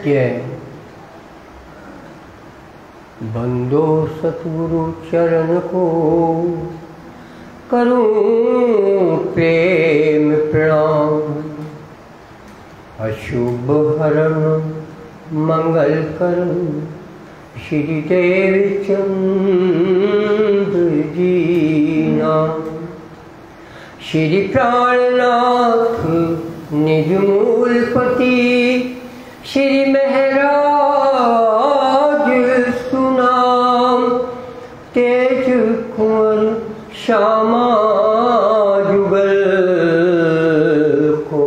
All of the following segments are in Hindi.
जय। बंदो सतगुरु चरण को करूं प्रेम प्रणाम। अशुभ हरण मंगल करण श्री देवचंद्र जी नाम। श्री प्राणनाथ निज मूलपति श्री महराज सुनाम। तेज कुंवर श्यामा जुगल को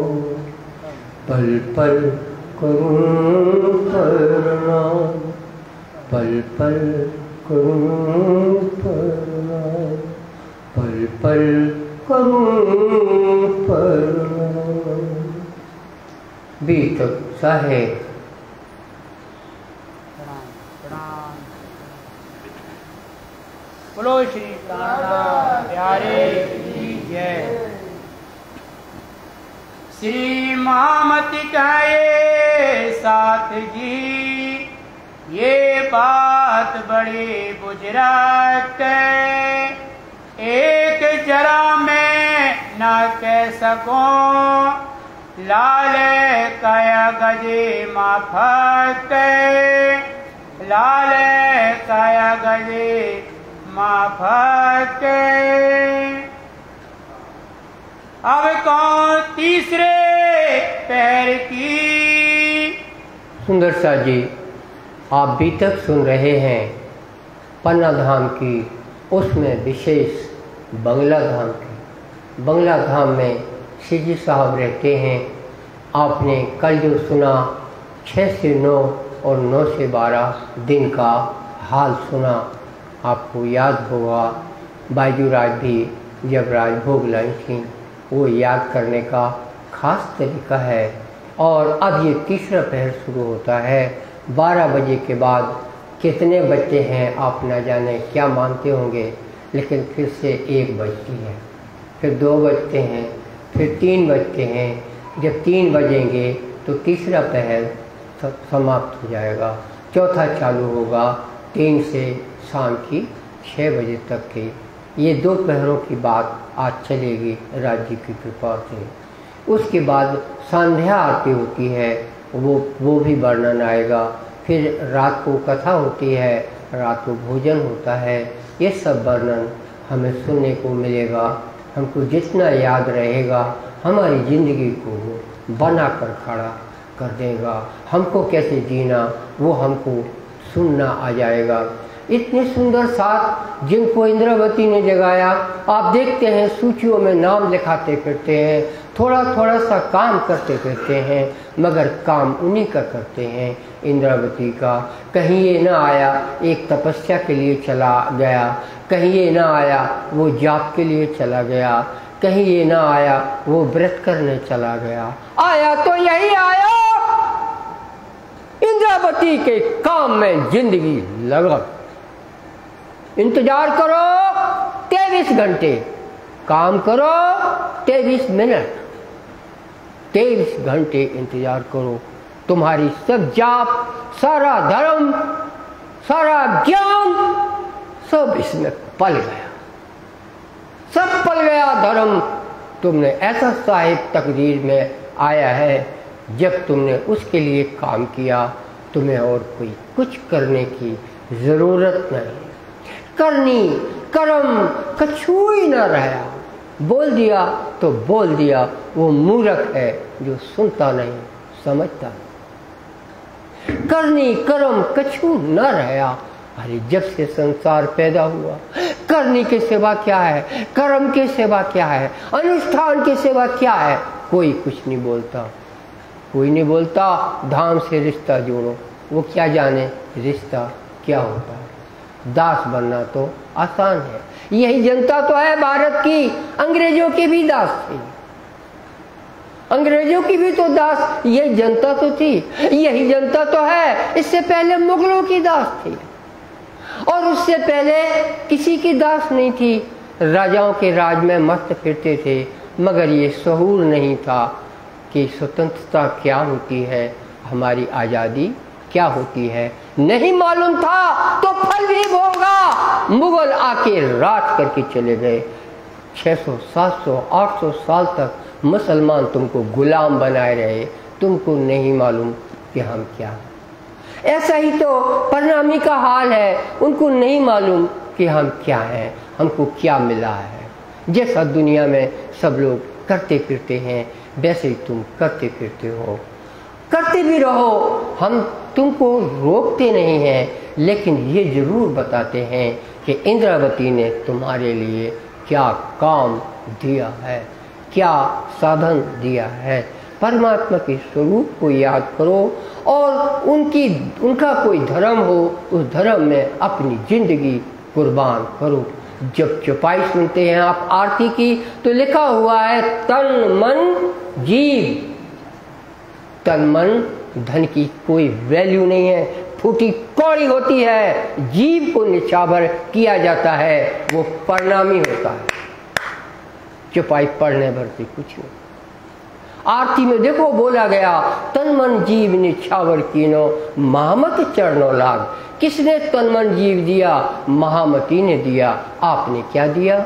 पल पल करूं प्रणाम। पल पल करूं प्रणाम। पल पल करूं प्रणाम। बीतक साहेब बोलो श्री प्राणनाथ प्यारे की जय। श्री महामति कहे साथ जी, ये बात बड़ी बुजुर्ग एक जरा मैं न कह सकूं। लाल कया गजे माफक, लाल कया गजे माफक। अब कौन तीसरे पैर की। सुंदर सा जी, आप भी तक सुन रहे हैं पन्ना धाम की, उसमें विशेष बंगला धाम की। बंगला धाम में श्री जी साहब रहते हैं। आपने कल जो सुना 6 से 9 और 9 से 12 दिन का हाल सुना, आपको याद होगा बाजू राज भी जब राजभोग लाई थी, वो याद करने का खास तरीका है। और अब ये तीसरा पहर शुरू होता है। 12 बजे के बाद कितने बच्चे हैं आप न जाने क्या मानते होंगे, लेकिन फिर से 1 बजती है, फिर 2 बजते हैं, फिर 3 बजते हैं। जब 3 बजेंगे तो तीसरा पहर समाप्त हो जाएगा, चौथा चालू होगा 3 से शाम की 6 बजे तक की। ये 2 पहरों की बात आज चलेगी राज्य की कृपा से। उसके बाद संध्या आरती होती है, वो भी वर्णन आएगा। फिर रात को कथा होती है, रात को भोजन होता है। ये सब वर्णन हमें सुनने को मिलेगा। हमको जितना याद रहेगा हमारी ज़िंदगी को बना कर खड़ा कर देगा। हमको कैसे जीना वो हमको सुनना आ जाएगा। इतने सुंदर साथ जिनको इंद्रावती ने जगाया, आप देखते हैं सूचियों में नाम लिखाते फिरते हैं, थोड़ा थोड़ा सा काम करते फिरते हैं, मगर काम उन्हीं का करते हैं इंद्रावती का। कहीं ये ना आया एक तपस्या के लिए चला गया, कहीं ये ना आया वो जाप के लिए चला गया, कहीं ये ना आया वो व्रत करने चला गया। आया तो यही आया, इंद्रावती के काम में जिंदगी लगा। इंतजार करो 23 घंटे, काम करो 23 मिनट, 23 घंटे इंतजार करो। तुम्हारी सब जाप, सारा धर्म, सारा ज्ञान सब इसमें पल गया, सब पल गया धर्म। तुमने ऐसा साहिब तकदीर में आया है, जब तुमने उसके लिए काम किया तुम्हें और कोई कुछ करने की ज़रूरत नहीं। करनी कर्म कछु ही न रहा। बोल दिया तो बोल दिया, वो मूर्ख है जो सुनता नहीं समझता। करनी कर्म कछु न रहा। अरे जब से संसार पैदा हुआ, करनी के सिवा क्या है, कर्म के सिवा क्या है, अनुष्ठान के सिवा क्या है, कोई कुछ नहीं बोलता, कोई नहीं बोलता। धाम से रिश्ता जोड़ो, वो क्या जाने रिश्ता क्या होता है। दास बनना तो आसान है, यही जनता तो है भारत की। अंग्रेजों की भी दास थी, अंग्रेजों की भी तो दास यही जनता तो थी, यही जनता तो है। इससे पहले मुगलों की दास थी और उससे पहले किसी की दास नहीं थी। राजाओं के राज में मस्त फिरते थे, मगर ये शऊर नहीं था कि स्वतंत्रता क्या होती है, हमारी आज़ादी क्या होती है। नहीं मालूम था तो फल भी होगा। मुगल आके राज करके चले गए। 600, 700, 800 साल तक मुसलमान तुमको गुलाम बनाए रहे। तुमको नहीं मालूम कि हम क्या हैं। ऐसा ही तो परनामी का हाल है। उनको नहीं मालूम कि हम क्या हैं, हमको क्या मिला है। जैसा दुनिया में सब लोग करते फिरते हैं वैसे ही तुम करते फिरते हो। करते भी रहो, हम तुमको रोकते नहीं हैं, लेकिन ये ज़रूर बताते हैं कि इंद्रावती ने तुम्हारे लिए क्या काम दिया है, क्या साधन दिया है। परमात्मा के स्वरूप को याद करो और उनका कोई धर्म हो, उस धर्म में अपनी जिंदगी कुर्बान करो। जब चौपाई सुनते हैं आप आरती की तो लिखा हुआ है तन मन जीव। तन मन धन की कोई वैल्यू नहीं है, फूटी कौड़ी होती है। जीव को निछावर किया जाता है, वो परिणामी होता है। चौपाई पढ़ने भर से कुछ नहीं। आरती में देखो बोला गया तन मन जीव निछावर कीनो महामत चरणों लाग। किसने तन मन जीव दिया? महामती ने दिया। आपने क्या दिया?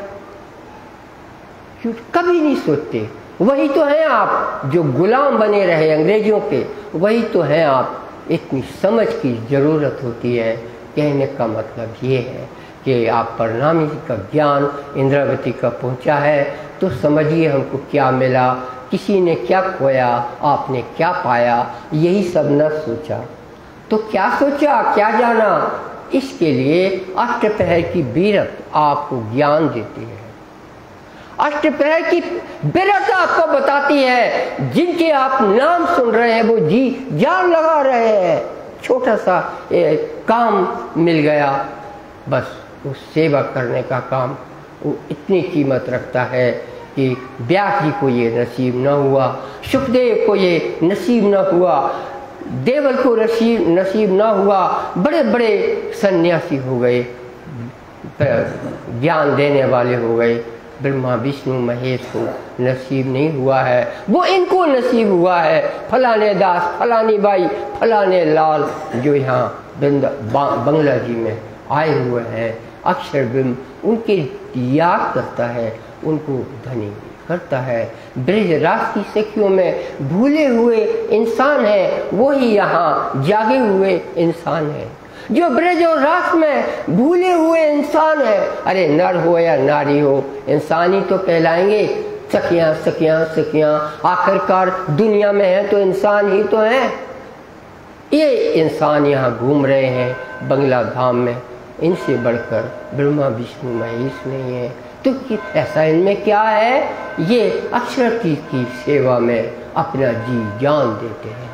कभी नहीं सोचते। वही तो हैं आप जो गुलाम बने रहे अंग्रेजों के, वही तो हैं आप। इतनी समझ की ज़रूरत होती है। कहने का मतलब ये है कि आप परिणामी का ज्ञान इंद्रावती का पहुंचा है तो समझिए हमको क्या मिला, किसी ने क्या खोया, आपने क्या पाया। यही सब न सोचा तो क्या सोचा, क्या जाना। इसके लिए अष्टपहर की बीरत आपको ज्ञान देती है। अष्टपहर की बीरत आपको बताती है। जिनके आप नाम सुन रहे हैं वो जी जान लगा रहे हैं। छोटा सा काम मिल गया, बस वो सेवा करने का काम वो इतनी कीमत रखता है कि व्यास जी को ये नसीब न हुआ, सुखदेव को ये नसीब न हुआ, देवल को नसीब न हुआ। बड़े बड़े सन्यासी हो गए, ज्ञान देने वाले हो गए। ब्रह्मा विष्णु महेश को नसीब नहीं हुआ है, वो इनको नसीब हुआ है। फलाने दास, फलानी बाई, फलाने लाल जो यहाँ बंगला जी में आए हुए हैं, अक्षर बिंब उनके याद करता है, उनको धनी करता है। ब्रज रास की सखियों में भूले हुए इंसान है, वही यहाँ जागे हुए इंसान है। जो ब्रज और रास में भूले हुए इंसान है, अरे नर हो या नारी हो, इंसान ही तो कहलाएंगे। सखियां सखियां सखियां, आखिरकार दुनिया में है तो इंसान ही तो है। ये इंसान यहाँ घूम रहे हैं बंगला धाम में, इनसे बढ़कर ब्रह्मा विष्णु महेश नहीं है। तो ऐसा इनमें क्या है? ये अक्षर की सेवा में अपना जी जान देते हैं।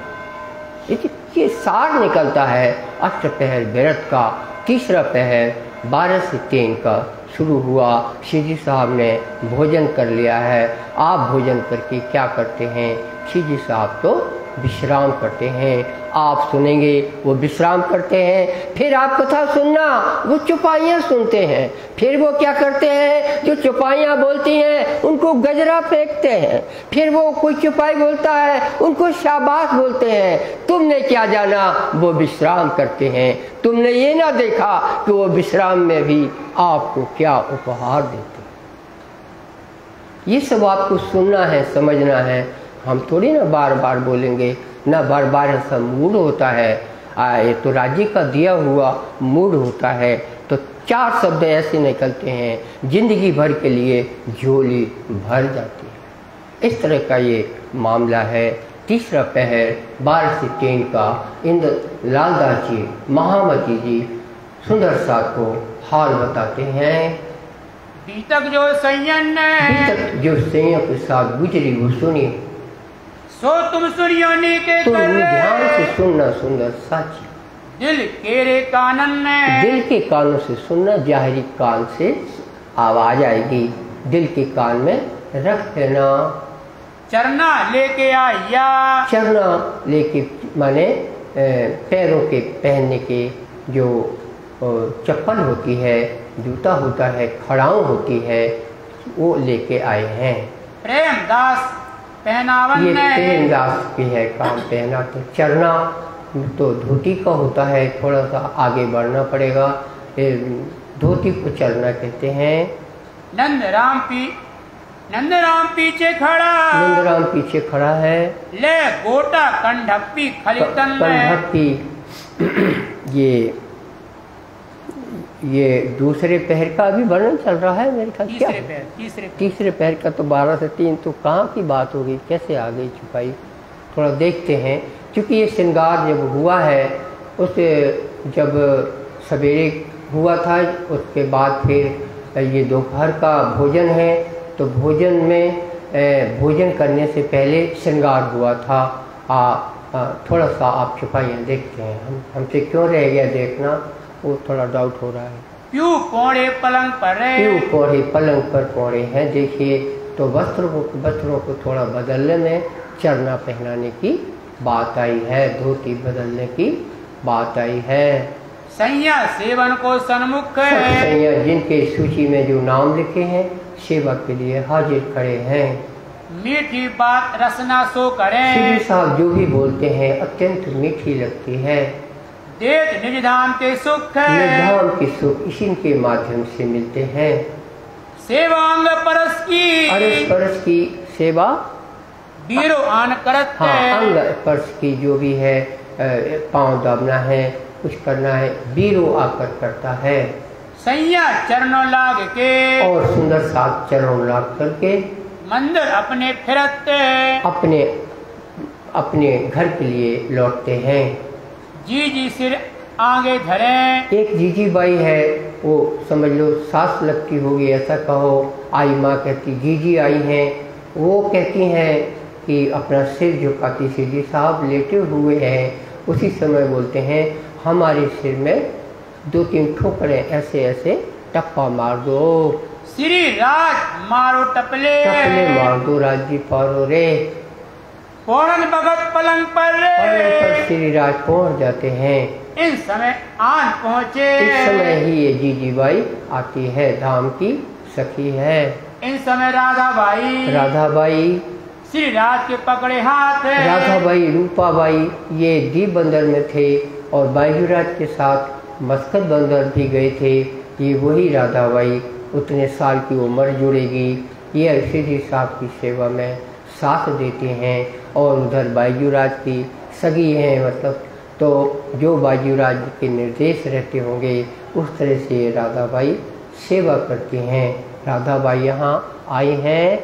ये सार निकलता है अष्टपहर व्रत का। तीसरा पहर 12 से 3 का शुरू हुआ। श्री जी साहब ने भोजन कर लिया है। आप भोजन करके क्या करते हैं? श्री जी साहब तो विश्राम करते हैं। आप सुनेंगे वो विश्राम करते हैं। फिर आप कथा सुनना, वो चौपाइयाँ सुनते हैं। फिर वो क्या करते हैं? जो चौपाइयाँ बोलती हैं उनको गजरा फेंकते हैं। फिर वो कोई चौपाई बोलता है उनको शाबाश बोलते हैं। तुमने क्या जाना, वो विश्राम करते हैं। तुमने ये ना देखा कि वो विश्राम में भी आपको क्या उपहार देते हैं। ये सब आपको सुनना है, समझना है। हम थोड़ी ना बार बार बोलेंगे, ना बार बार ऐसा मूड होता है। ये तो राज्य का दिया हुआ मूड होता है। तो 4 शब्द ऐसे निकलते हैं, जिंदगी भर के लिए झोली भर जाती है। इस तरह का ये मामला है। तीसरा पहर 12 से 3 का इंद्र लालदास जी, महामती जी सुंदर सा को हाल बताते हैं। बीतक जो संयन के साथ गुजरी वो सुनिए। सो तुम सुनियोनी के तुम ध्यान से सुनना सुंदर साची। दिल केरे कानन ने, दिल के कानों से सुनना, जाहिरी कान से आवाज आएगी, दिल के कान में रख लेना। चरना लेके आया, चरना लेके माने पैरों के पहनने के जो चप्पल होती है, जूता होता है, खड़ाऊं होती है, वो लेके आए हैं। प्रेम दास पहनावन ये तीरंदाज की है काम पहना। तो चलना तो धोती का होता है, थोड़ा सा आगे बढ़ना पड़ेगा, धोती को चलना कहते हैं। नंदराम पीछे खड़ा, नंदराम पीछे खड़ा है। ले गोटा कंढप्पी खलितन में, कंढप्पी ये दूसरे पहर का अभी वर्णन चल रहा है मेरे ख्याल। तीसरे पहर का तो 12 से 3 तो कहाँ की बात हो गई, कैसे आ गई छुपाई, थोड़ा देखते हैं। क्योंकि ये श्रृंगार जब हुआ है उस जब सवेरे हुआ था, उसके बाद फिर ये दोपहर का भोजन है, तो भोजन में भोजन करने से पहले श्रृंगार हुआ था। थोड़ा सा आप छुपाइयाँ देखते हैं, हमसे क्यों रह गया देखना, वो थोड़ा डाउट हो रहा है। प्यू कोड़े पलंग पर कोड़े हैं, देखिए। तो वस्त्रों को थोड़ा बदलने में चरना पहनाने की बात आई है, धोती बदलने की बात आई है। सैया सेवन को सन्मुख है, सैया जिनके सूची में जो नाम लिखे हैं सेवा के लिए हाजिर खड़े हैं। मीठी बात रसना सो करें, श्री साहब जो भी बोलते हैं अत्यंत मीठी लगती है। देत निज धाम के सुख है, निज धाम के सुख इसी के माध्यम से मिलते हैं। सेवा अंग परस की, अरस परस की सेवा बीरो आन करत हाँ, अंग परस की जो भी है, पांव दाबना है, कुछ करना है, बीरो आकर करता है। सैया चरणों लाग के, और सुंदर साथ चरणों लाग करके मंदिर अपने फिरते, अपने घर के लिए लौटते हैं। जी सिर आगे धरें, एक जीजी बाई है, वो समझ लो सास लगती होगी ऐसा कहो। आई माँ कहती जीजी आई हैं, वो कहती हैं कि अपना सिर झुकाती सीधी साहब लेटे हुए हैं। उसी समय बोलते हैं हमारे सिर में 2-3 ठोकरें ऐसे ऐसे टप्पा मार दो। श्री राज मारो टपले मार दो, राजी पारो रे। पौड़न भगत पलंग पर श्री राज पहुँच जाते हैं। इस समय आन पहुँचे, इस समय ही ये जीजी बाई आती है, धाम की सखी है। इन समय राधा बाई श्री राज के पकड़े हाथ है। राधा बाई रूपा बाई ये दीप बंदर में थे और बाईजूराज के साथ मस्कत बंदर भी गए थे। ये वही राधा बाई उतने साल की उम्र जुड़ेगी, ये श्री साहब की सेवा में साथ देते हैं। और उधर बाईजूराज की सगी हैं, मतलब तो जो बाईजूराज के निर्देश रहते होंगे उस तरह से राधा बाई सेवा करती हैं। राधा बाई यहाँ आई हैं,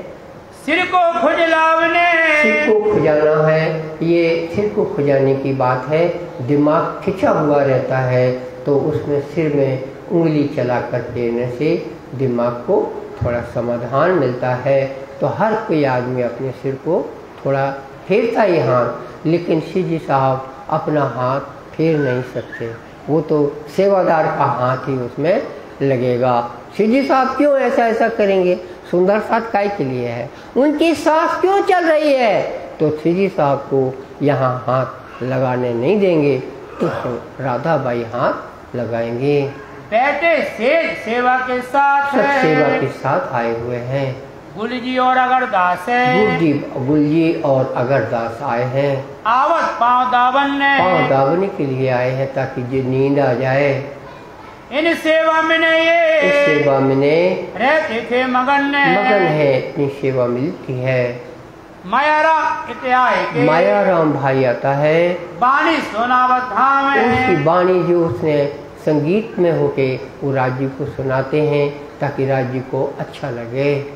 सिर को खुजलावने, सिर को खुजाना है। ये सिर को खुजाने की बात है, दिमाग खिंचा हुआ रहता है तो उसमें सिर में उंगली चला कर देने से दिमाग को थोड़ा समाधान मिलता है। तो हर कोई आदमी अपने सिर को थोड़ा फेरता ही हाथ, लेकिन श्री साहब अपना हाथ फेर नहीं सकते, वो तो सेवादार का हाथ ही उसमें लगेगा। श्री साहब क्यों ऐसा करेंगे, सुंदर साथ काय के लिए है, उनकी सांस क्यों चल रही है, तो श्री साहब को यहाँ हाथ लगाने नहीं देंगे, तो राधा बाई हाथ लगाएंगे। बैठे सेवा के साथ, सब सेवा के साथ आए हुए हैं। गुलजी और अगरदास है, गुलजी और अगरदास आए हैं। आवत पाँव दावने के लिए आए हैं ताकि जो नींद आ जाए। इन सेवा में इस सेवा में रहते थे मगन है, इतनी सेवा मिलती है। मायाराम भाई आता है, बानी सोनावत धाम है, उसकी बानी जो उसने संगीत में होके वो राज्य को सुनाते हैं ताकि राज्य को अच्छा लगे।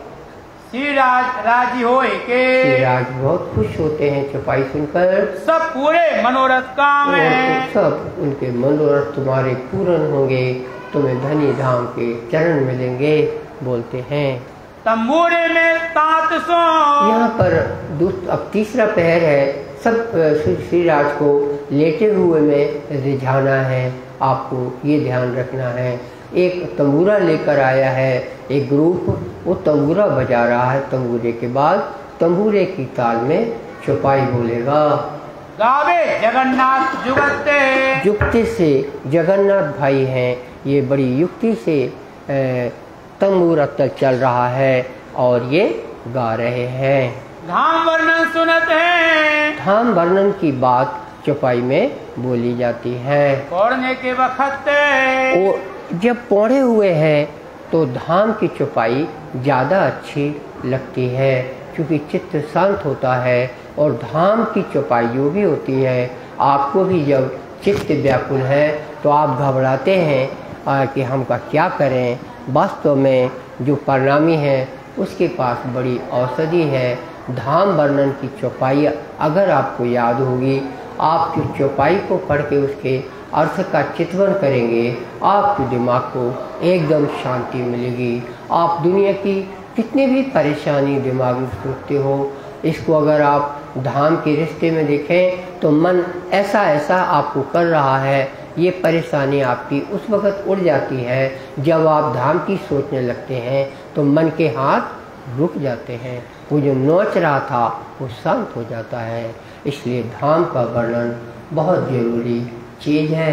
श्री राजी होए के, श्री राज बहुत खुश होते हैं चौपाई सुनकर। सब पूरे मनोरथ काम है, सब उनके मनोरथ तुम्हारे पूर्ण होंगे, तुम्हें धनी धाम के चरण मिलेंगे, बोलते हैं। तंबूरे में तात सो, यहाँ पर अब तीसरा पहर है। सब श्री राज को लेटे हुए में रिझाना है, आपको ये ध्यान रखना है। एक तंबूरा लेकर आया है एक ग्रुप, वो तंबूरा बजा रहा है, तंबूरे के बाद तंबूरे की ताल में चौपाई बोलेगा। गावे जगन्नाथ युक्ति से, जगन्नाथ भाई हैं, ये बड़ी युक्ति से तंबूरा तक चल रहा है और ये गा रहे हैं। धाम वर्णन सुनत है। धाम वर्णन की बात चौपाई में बोली जाती है। पौड़ने के वक्त और जब पौड़े हुए हैं तो धाम की चौपाई ज़्यादा अच्छी लगती है, क्योंकि चित्त शांत होता है। और धाम की चौपाई जो भी होती है, आपको भी जब चित्त व्याकुल है तो आप घबराते हैं कि हम का क्या करें। वास्तव में जो परिणामी है उसके पास बड़ी औषधि है। धाम वर्णन की चौपाई अगर आपको याद होगी, आप जो चौपाई को पढ़ के उसके अर्थ का चित्रण करेंगे, आपके दिमाग को एकदम शांति मिलेगी। आप दुनिया की कितनी भी परेशानी दिमाग में सोचते हो, इसको अगर आप धाम के रिश्ते में देखें तो मन ऐसा ऐसा आपको कर रहा है, ये परेशानी आपकी उस वक़्त उड़ जाती है जब आप धाम की सोचने लगते हैं तो मन के हाथ रुक जाते हैं। वो जो नोच रहा था वो शांत हो जाता है। इसलिए धाम का वर्णन बहुत जरूरी चीज है।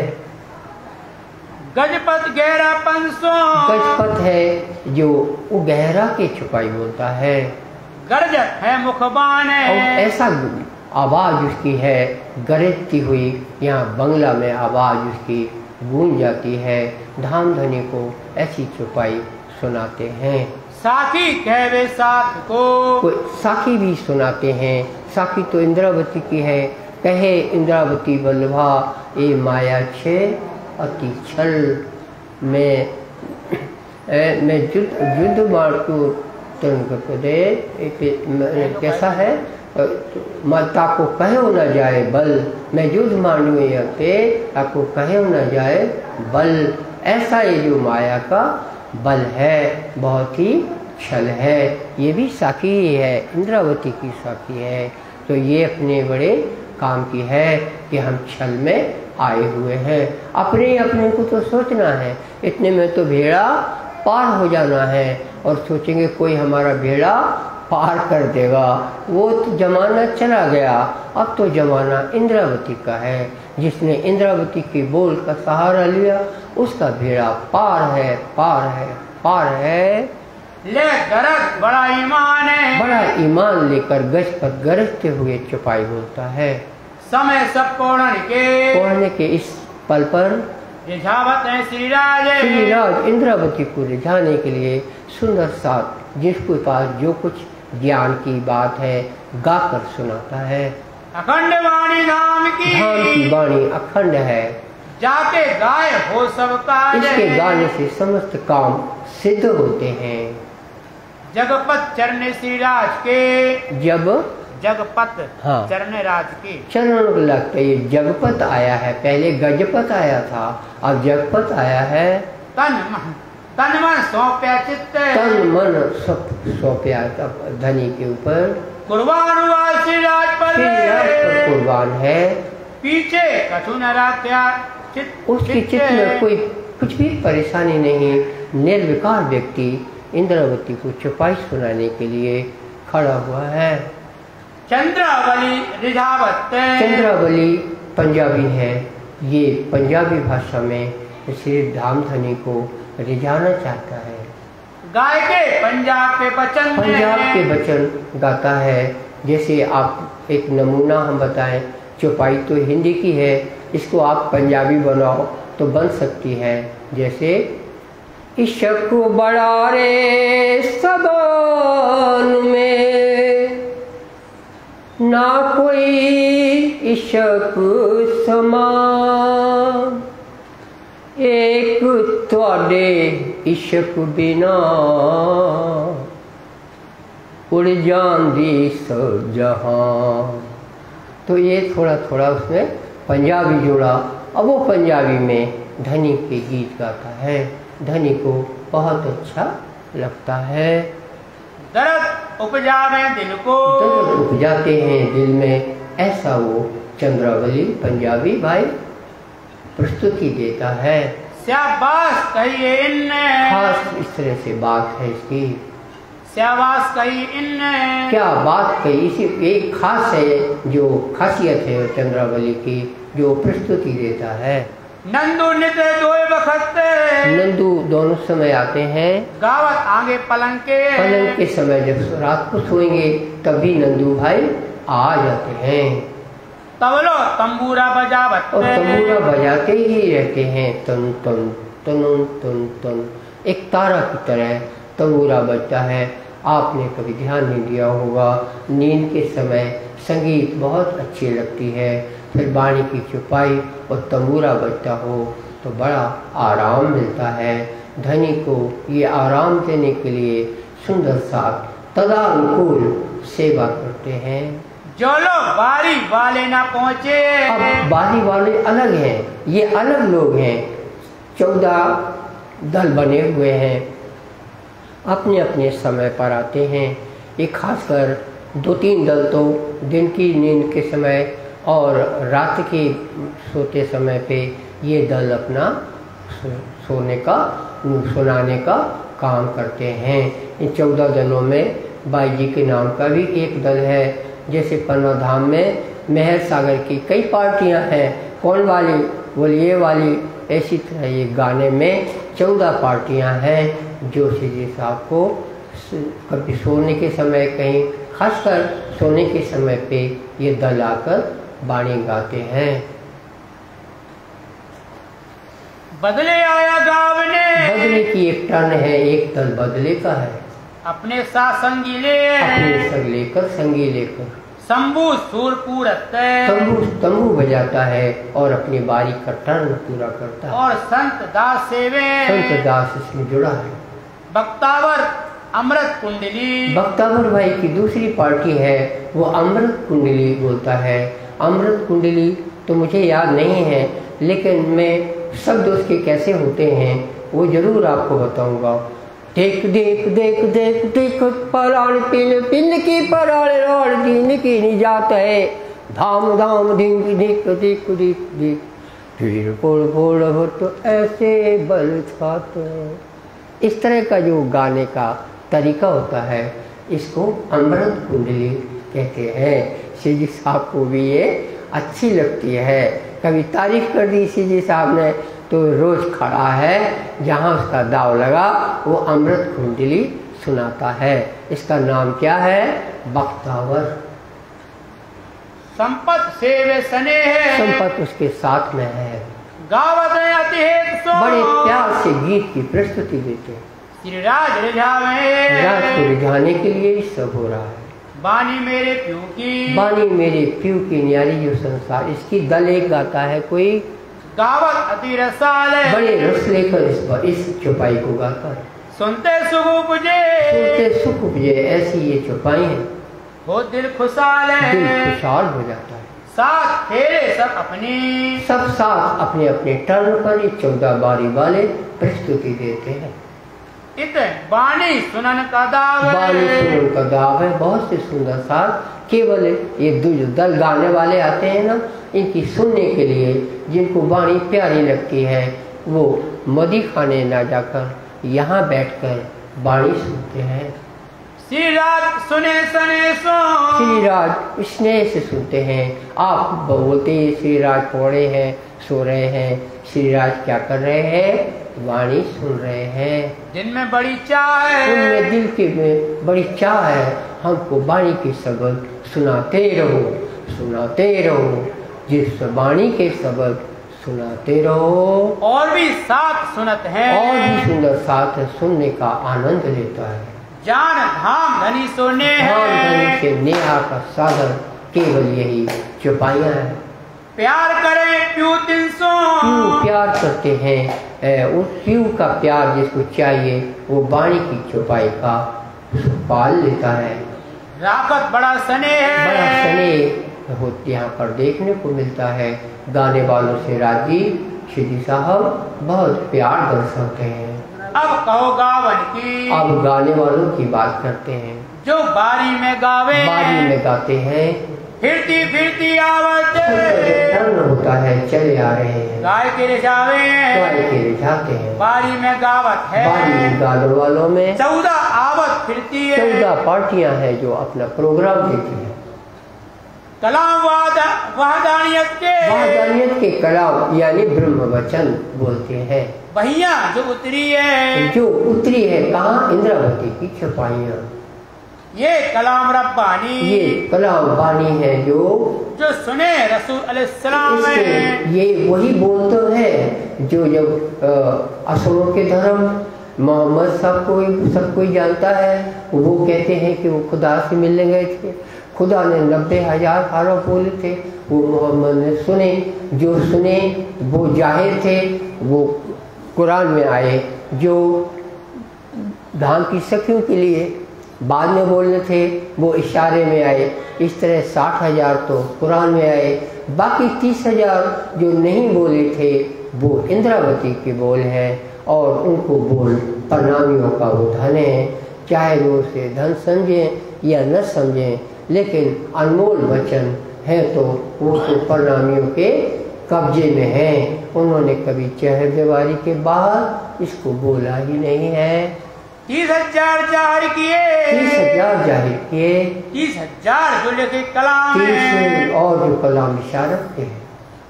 गजपत गहरा पंसो, गजपत है जो वो गहरा के छुपाई बोलता है। गरजत है मुखबान है, और ऐसा आवाज उसकी है गरजती हुई, यहाँ बंगला में आवाज उसकी गूंज जाती है। धाम धनी को ऐसी छुपाई सुनाते हैं। साखी कहवे साख को, साखी भी सुनाते हैं। साखी तो इंद्रावती की है। कहे इंद्रावती बल्लभा ए माया छे अति छल, मैं युद्ध मार को दे कैसा है, माता को कहे न जाए बल, मैं युद्ध मारने पे आपको कहे न जाए बल। ऐसा ये जो माया का बल है, बहुत ही छल है। ये भी साखी ही है, इंद्रावती की साखी है। तो ये अपने बड़े काम की है कि हम छल में आए हुए हैं। अपने अपने को तो सोचना है, इतने में तो भेड़ा पार हो जाना है और सोचेंगे कोई हमारा भेड़ा पार कर देगा। वो तो जमाना चला गया, अब तो जमाना इंद्रावती का है। जिसने इंद्रावती के बोल का सहारा लिया उसका भेड़ा पार है, पार है, पार है। ले गरज बड़ा ईमान है, बड़ा ईमान लेकर गज पर गरजते हुए चौपाई बोलता है। समय सब पौड़ने के इस पल पर रिझावत है श्रीराज, श्रीराज इंद्रावती को रिझाने के लिए सुंदर साथ जिसके पास जो कुछ ज्ञान की बात है गाकर सुनाता है। अखंड वाणी धाम की वाणी अखंड है, जाके गाय हो सब काज, इसके गाने से समस्त काम सिद्ध होते हैं। जगपत चरण श्रीराज के, जब जगपत हाँ, चरण राज के चरण लगता है। ये जगपत आया है, पहले गजपत आया था, अब जगपत आया है। तन मन सौंप्या चित्त, तन मन सौंप्या धनी के ऊपर, कुर्बान हुआ श्रीराज पर कुर्बान है। पीछे कछु न रात्या, उसके चित्त में कोई कुछ भी परेशानी नहीं। निर्विकार व्यक्ति इंद्रावती को चौपाई सुनाने के लिए खड़ा हुआ है। चंद्रावली रिझावत, चंद्रावली पंजाबी है। ये पंजाबी भाषा में श्री धाम धनी को रिझाना चाहता है। गाय के पंजाब के वचन गाता है। जैसे आप एक नमूना हम बताएं, चौपाई तो हिंदी की है, इसको आप पंजाबी बनाओ तो बन सकती है। जैसे इश्क बड़ा रे सबन में, ना कोई इश्क समा, एक तुहाडे इश्क बिना उड़ जांदी सब जहां। तो ये थोड़ा थोड़ा उसमें पंजाबी जोड़ा। अब वो पंजाबी में धनी के गीत गाता है। धनी को बहुत अच्छा लगता है। दर्द उपजावे दिल को, दर्द उपजाते हैं दिल में, ऐसा वो चंद्रावली पंजाबी भाई प्रस्तुति देता है। शाबाश कहिए इनने, खास इस तरह से बात है इसकी। शाबाश कही इनने, क्या बात कही। इसी एक खास है जो खासियत है चंद्रावली की, जो प्रस्तुति देता है। नंदू नित दोए वक्त नंदू दोनों समय आते हैं। गावत आगे पलंग के समय जब रात को सोएंगे तभी नंदू भाई आ जाते हैं। तबलो तंबूरा बजावत और तंबूरा बजाते ही रहते हैं, तन तन तन तन तन, एक तारा की तरह तंबूरा बजता है। आपने कभी ध्यान नहीं दिया होगा, नींद के समय संगीत बहुत अच्छी लगती है, फिर बाणी की चुपाई और तंबूरा बजता हो तो बड़ा आराम मिलता है। धनी को ये आराम देने के लिए सुंदर सा तदानुकूल सेवा करते हैं। जो लोग बारी वाले ना पहुँचे, अब बारी वाले अलग हैं, ये अलग लोग हैं। 14 दल बने हुए हैं, अपने अपने समय पर आते हैं। ये खासकर 2-3 दल तो दिन की नींद के समय और रात के सोते समय पे ये दल अपना सुनाने का काम करते हैं। इन 14 दलों में बाई जी के नाम का भी एक दल है। जैसे पन्ना धाम में महर सागर की कई पार्टियां हैं, कौन वाली बोलिए वाली, ऐसी तरह ये गाने में 14 पार्टियां हैं जो श्री साहब को कभी सोने के समय, कहीं खासकर सोने के समय पे ये दल आकर बाणी गाते हैं। बदले आया गावने, बदले की एक टर्न है, एक दल बदले का है। अपने साथ संगी लेकर संगी लेकर शंभू सूरपुर तंबू बजाता है और अपनी बारी का टर्न पूरा करता है। और संत दास सेवे, संत दास इसमें जुड़ा है। बख्तावर अमृत कुंडली, बख्तावर भाई की दूसरी पार्टी है, वो अमृत कुंडली बोलता है। अमृत कुंडली तो मुझे याद नहीं है, लेकिन मैं शब्द उसके कैसे होते हैं वो जरूर आपको बताऊंगा। देख देख देख देख देख पराण पिन पिन की पराण राण दीन की निजात है, धाम धाम धिंक धिक दिक दिक दिक फिर फोड़ फोड़ हो तो ऐसे बल छाते। इस तरह का जो गाने का तरीका होता है इसको अमृत कुंडली कहते हैं। श्री साहब को भी ये अच्छी लगती है। कभी तारीफ कर दी श्री साहब ने तो रोज खड़ा है, जहाँ उसका दाव लगा वो अमृत कुंडली सुनाता है। इसका नाम क्या है? बख्तावर। संपत सेवे सने है, संपत उसके साथ में है। गावत बड़े प्यार से गीत की प्रस्तुति देते हैं। श्री राज को रिझाने के लिए सब हो रहा है। बानी मेरे प्यू की न्यारी जो संसार, इसकी दल एक गाता है कोई, गावत अति रसाले, बड़े रस लेकर इस चौपाई को गाता है। सुनते सुख उपजे, ऐसी ये चौपाई है। हो दिल खुशहाल हो जाता है। साथ फेरे सब साथ अपने अपने टर्न पर 14 बारी वाले प्रस्तुति देते हैं। बाणी सुनन का दाव है। बहुत से सुंदर साथ केवल ये जो दल गाने वाले आते हैं ना, इनकी सुनने के लिए, जिनको बाणी प्यारी लगती है वो मदी खाने ना जाकर यहाँ बैठकर बाणी सुनते हैं। श्री राज सुने सने सो, श्री राज स्नेह से सुनते हैं। आप बोलते श्री राज पौड़े हैं, सो रहे हैं, श्री राज क्या कर रहे हैं? वाणी सुन रहे हैं। जिनमें बड़ी चाह है, उनमें दिल के में बड़ी चाह है, हमको वाणी की शब्द सुनाते रहो, जिस वाणी के शब्द सुनाते रहो। और भी साथ सुनत है, और भी सुंदर साथ सुनने का आनंद लेता है। जान धाम धनी सोने, धाम धनी से नेहा का साधन केवल यही चौपाइयाँ हैं। प्यार करें प्यू 300, प्यार करते हैं। उस प्यू का प्यार जिसको चाहिए वो बाणी की चौपाई का पाल लेता है। राकत बड़ा सने यहाँ पर देखने को मिलता है। गाने वालों से राजी श्री साहब बहुत प्यार दर्शाते हैं। अब कहो गावन की, अब गाने वालों की बात करते हैं जो बारी में गाते हैं। फिरती आवत टर्न होता है, चले आ रहे हैं। गाय के रिझाते हैं। बारी में गावत है, बारी गाने वालों में 14 आवत फिरती है। 14 पार्टियां हैं जो अपना प्रोग्राम देती हैं। कलाम वहदानियत के कलाम यानी ब्रह्म वचन बोलते हैं। वहिया जो उतरी है कहाँ? इंद्रावती की छपाइयाँ। ये कलाम रब्बानी, ये कलाम बानी है जो सुने रसूल अलैहिस्सलाम है। ये वही बोल तो है जो जब असुरों के धर्म मोहम्मद सब कोई जानता है। वो कहते हैं कि वो खुदा से मिलने गए थे, खुदा ने 90,000 हरफ बोले थे, वो मोहम्मद ने सुने, जो सुने वो जाहिर थे, वो कुरान में आए। जो धाम की सखियों के लिए बाद में बोलने थे वो इशारे में आए। इस तरह 60,000 तो कुरान में आए, बाकी 30,000 जो नहीं बोले थे वो इंद्रावती के बोल हैं और उनको बोल प्रणामियों का वो धन है। चाहे वो उसे धन समझें या न समझें, लेकिन अनमोल वचन है तो वो तो प्रणामियों के कब्जे में है। उन्होंने कभी चहर दीवारी के बाहर इसको बोला ही नहीं है। 30,000 जाहिर किए, 30,000 जाहिर किए, 30,000 जो लिखे कलाम है और जो कलाम इशारत के हैं,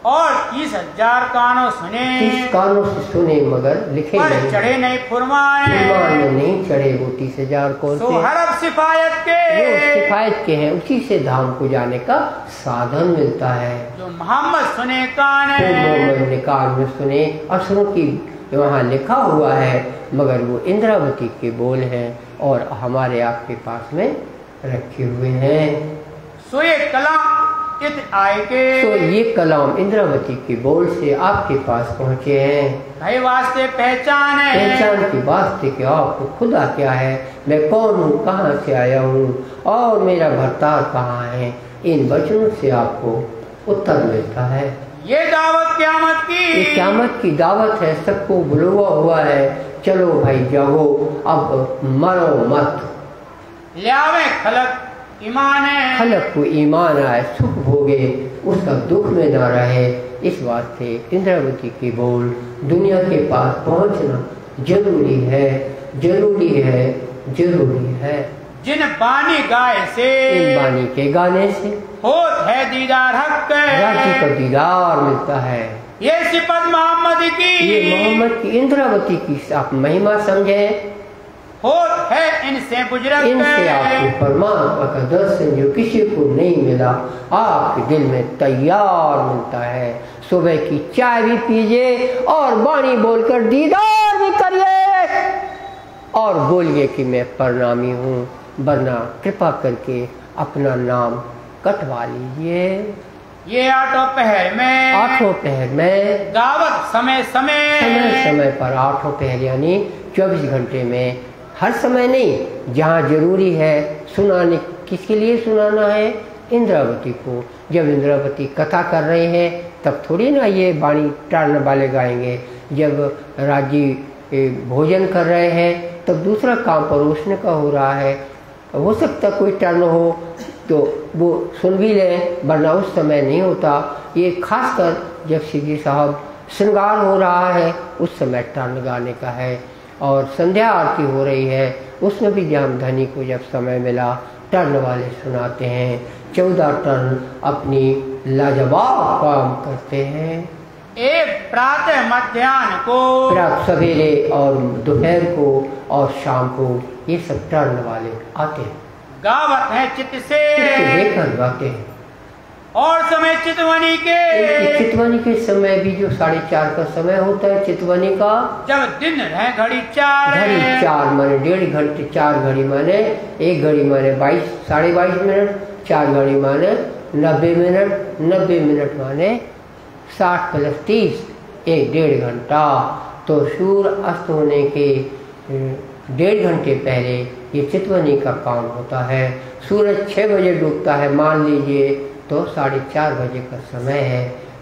और 30,000 कानों सुने, 30 कानों से सुने मगर लिखे नहीं, चढ़े नहीं फुरमान में नहीं चढ़े। वो 30,000 कौन से? हरफ सिफायत के, वो सिफायत के हैं। उसी से धाम को जाने का साधन मिलता है। जो मोहम्मद सुने कान है, मोहम्मद ने कान में सुने। असरों की वहाँ लिखा हुआ है मगर वो इंद्रावती के बोल हैं और हमारे आपके पास में रखे हुए हैं। सो ये कलाम इत आए के, तो ये कलाम इंद्रावती के बोल से आपके पास पहुँचे हैं। भाई वास्ते पहचान है, पहचान के वास्ते कि आपको खुदा क्या है, मैं कौन हूँ, कहाँ से आया हूँ और मेरा भरतार कहाँ है। इन वचनों से आपको उत्तर मिलता है। ये दावत क़यामत की, ये क़यामत की दावत है, सबको बुलवा हुआ है। चलो भाई जागो, अब मरो मत। लियावे खलक ईमान है, खलक को ईमान आए, सुख भोगे, उसका दुख में न रहे। इस वास्ते इंद्रावती की बोल दुनिया के पास पहुंचना जरूरी है, जरूरी है, जरूरी है। जिन बानी गाए से, इन बानी के गाने से होत है दीदार हक, राजी का दीदार मिलता है। ये सिफत मोहम्मद की, ये मोहम्मद की इंद्रावती की आप महिमा समझें। होत है इनसे गुजरत, इनसे आपको परमात्मा का दर्शन जो किसी को नहीं मिला आपके दिल में तैयार मिलता है। सुबह की चाय भी पीजिए और बानी बोलकर दीदार भी करिए और बोलिए कि मैं प्रणामी हूँ, वरना कृपा करके अपना नाम कटवा लीजिए। ये आठों पहर में दावत समय समय पर 8 पहर यानी 24 घंटे में, हर समय नहीं। जहाँ जरूरी है सुनाने, किसके लिए सुनाना है? इंद्रावती को। जब इंद्रावती कथा कर रहे हैं तब थोड़ी ना ये बाणी टालने वाले गाएंगे। जब राजी भोजन कर रहे हैं तब दूसरा काम परोसने का हो रहा है। हो सकता कोई टर्न हो तो वो सुन भी लें, वरना उस समय नहीं होता। ये खासकर जब श्री साहब श्रृंगार हो रहा है उस समय टर्न गाने का है। और संध्या आरती हो रही है उसमें भी जाम धनी को जब समय मिला टर्न वाले सुनाते हैं। 14 टर्न अपनी लाजवाब काम करते हैं। एक प्रातः मध्याह्न को, सवेरे और दोपहर को और शाम को ये सब टर्न वाले आते हैं। गावत है चित्त से लेकर गाते हैं। और समय चितवनी के, चितवनी के समय भी जो 4:30 का समय होता है चितवनी का, जब दिन है घड़ी 4 माने 1.5 घंटे, 4 घड़ी माने 1 घड़ी माने 22 मिनट, 4 घड़ी माने 90 मिनट, 90 मिनट माने 60 + 30, 1.5 घंटा। तो सूर्य अस्त होने के 1.5 घंटे पहले ये चितवनी का काम होता है। सूरज 6 बजे डूबता है मान लीजिए, तो 4:30 बजे का समय है।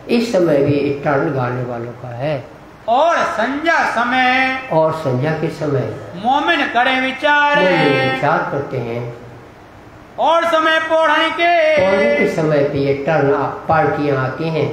इस समय भी टर्न गाने वालों का है। और संध्या के समय मोमिन करे विचार करते हैं। और समय पौड़ाई के समय पे ये टर्न पार्टियां आती हैं।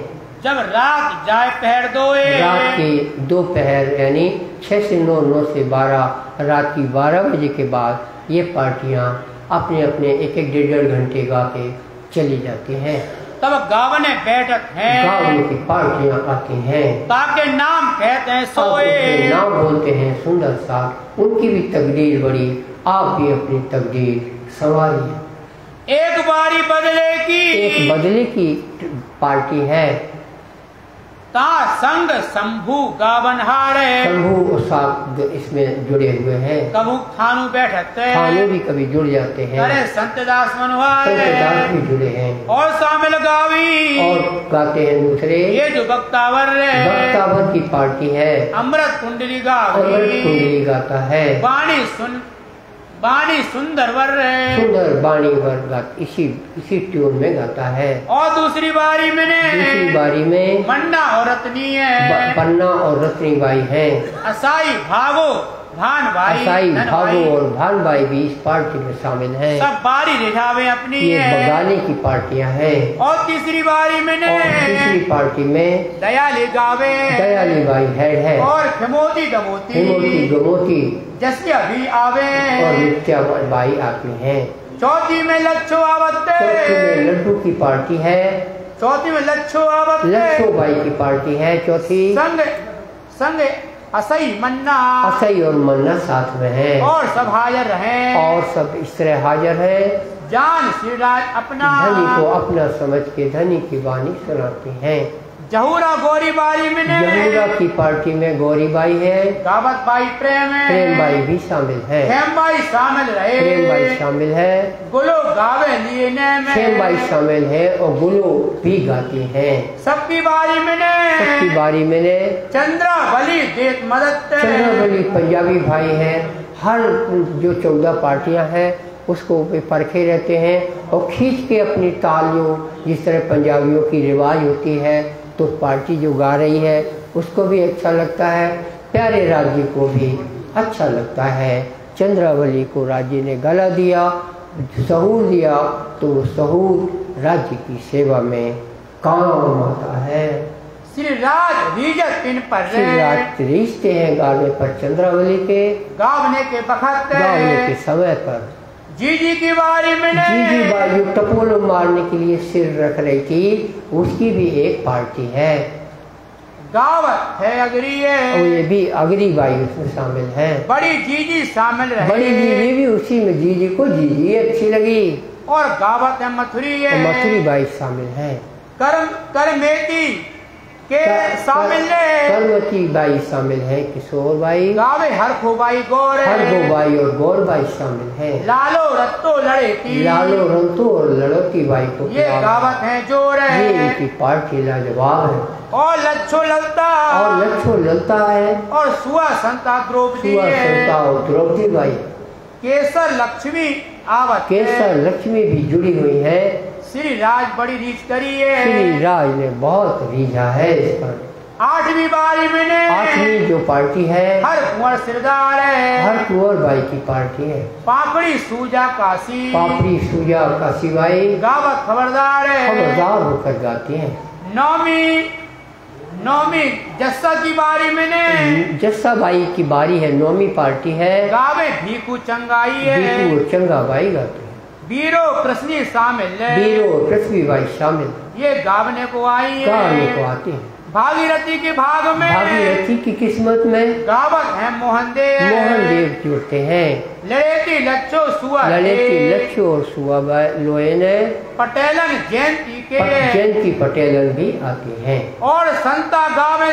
जब रात जाए पहर 2, रात के 2 पहर यानी 6 से 9, 9 से 12, रात की 12 बजे के बाद ये पार्टियां अपने अपने 1-1 डेढ़ घंटे गा के चली जाती हैं। तब गावने बैठक हैं, गावने की पार्टियां आती हैं, ताके नाम कहते हैं सोए, नाम बोलते हैं सुंदर सा। उनकी भी तकदीर बड़ी, आप भी अपनी तकदीर संवारिए। एक बारी बदले की, एक बदले की पार्टी है। ता संग शंभू गावन हारे, शंभू और साथ इसमें जुड़े हुए हैं। कबू थानू बैठते, थानू भी कभी जुड़ जाते हैं। अरे संतदास मनोहारे, संतदास भी जुड़े हैं और शामिल गावी, और गाते हैं दूसरे। ये जो बक्तावर बक्तावर की पार्टी है। अमृत कुंडली गावी, अमृत कुंडली गाता है। बाणी सुंदर वर, सुंदर बाणी वर गाता, इसी ट्यून में गाता है। और दूसरी बारी में मन्ना और रत्नी है, पन्ना और रत्नी बाई है। असाई भागो भान भाई, असाई भागो और भान भाई भी इस पार्टी में शामिल हैं। सब बारी रिझावे अपनी, ये बगाने की पार्टियां हैं। और तीसरी पार्टी में दयाली गावे, दयाली बाई हेड है। और खेमोती गमोती जसिया भी आवे, और नित्या बाई आती हैं। चौथी में लच्छो आवते, चौथी में लड्डू की पार्टी है। चौथी में लच्छो आवते, लच्छो बाई की पार्टी है। चौथी संग असई मन्ना, असई और मन्ना साथ में है। और सब हाजिर हैं, और सब इस तरह हाजिर है। जान श्रीराज अपना, धनी को अपना समझ के धनी की वाणी सुनाते हैं। जहूरा गौरी बाई में, जहूरा की पार्टी में गौरी बाई है। गावत बाई प्रेम बाई भी शामिल है। खेम बाई शामिल रहे, प्रेम बाई शामिल है। गुलो गावे लिए में, खेम बाई शामिल है और गुलो भी गाती है। सबकी बारी में चंद्रावली देत मदद, चंद्रावली पंजाबी भाई है। हर जो 14 पार्टियां हैं उसको वे परखे रहते हैं और खींच के अपनी तालियों, जिस तरह पंजाबियों की रिवाज होती है, तो पार्टी जो गा रही है उसको भी अच्छा लगता है, प्यारे राज्य को भी अच्छा लगता है। चंद्रावली को राज्य ने गला दिया, सहूर दिया, तो वो सहूर राज्य की सेवा में काम आता है। श्री राज रिश्ते हैं गाने पर चंद्रावली के, गावने के समय पर। जीजी की बारी में, जीजी बाई जो टपोल मारने के लिए सिर रख रही थी, उसकी भी एक पार्टी है। गावत है अगरी है, और ये भी अगरी बाई उसमें शामिल है। बड़ी जीजी शामिल रहे, बड़ी जीजी भी उसी में, जीजी को जीजी अच्छी लगी। और गावत है मथुरी है, मथुरी बाई शामिल है। करमेती के शामिल है, करमती बाई शामिल है। किशोर बाई गावे हर खोबाई गौर, बाई और गौर बाई शामिल है। लालो रत्तो लड़ेती, लालो रंतो और लड़ोती बाई को ये गावत है जोर है। ये इनकी पार्टी लाजवाब है। और लच्छो ललता है। और सुआ संता द्रौपदी और द्रौपदी बाई। केसर लक्ष्मी भी जुड़ी हुई है। श्री राज बड़ी रीच करी है, श्री राज ने बहुत रीझा है इस पर। आठवीं बारी में, आठवीं जो पार्टी है, हर कुंवर सिरदार है, हर कुंवर बाई की पार्टी है। पापड़ी सूजा काशी बाई गावत खबरदार होकर गाती हैं। नौमी जस्सा की बारी में, जस्सा बाई की बारी है। नौमी पार्टी है। गावे भीकू चंगाई है, भीकू और चंगा बाई गाते हैं। बीरो कृष्णी शामिल है, बीरो और पृथ्वी बाई शामिल, ये गावने को आई है, गावने को आते हैं। भागीरथी के भाग में, भागीरथी की किस्मत में गावत है मोहन देव जुड़ते हैं। लड़ेती लच्छो और सुआ लोए ने पटेलन जयंती पटेलन भी आते हैं। और संता गावे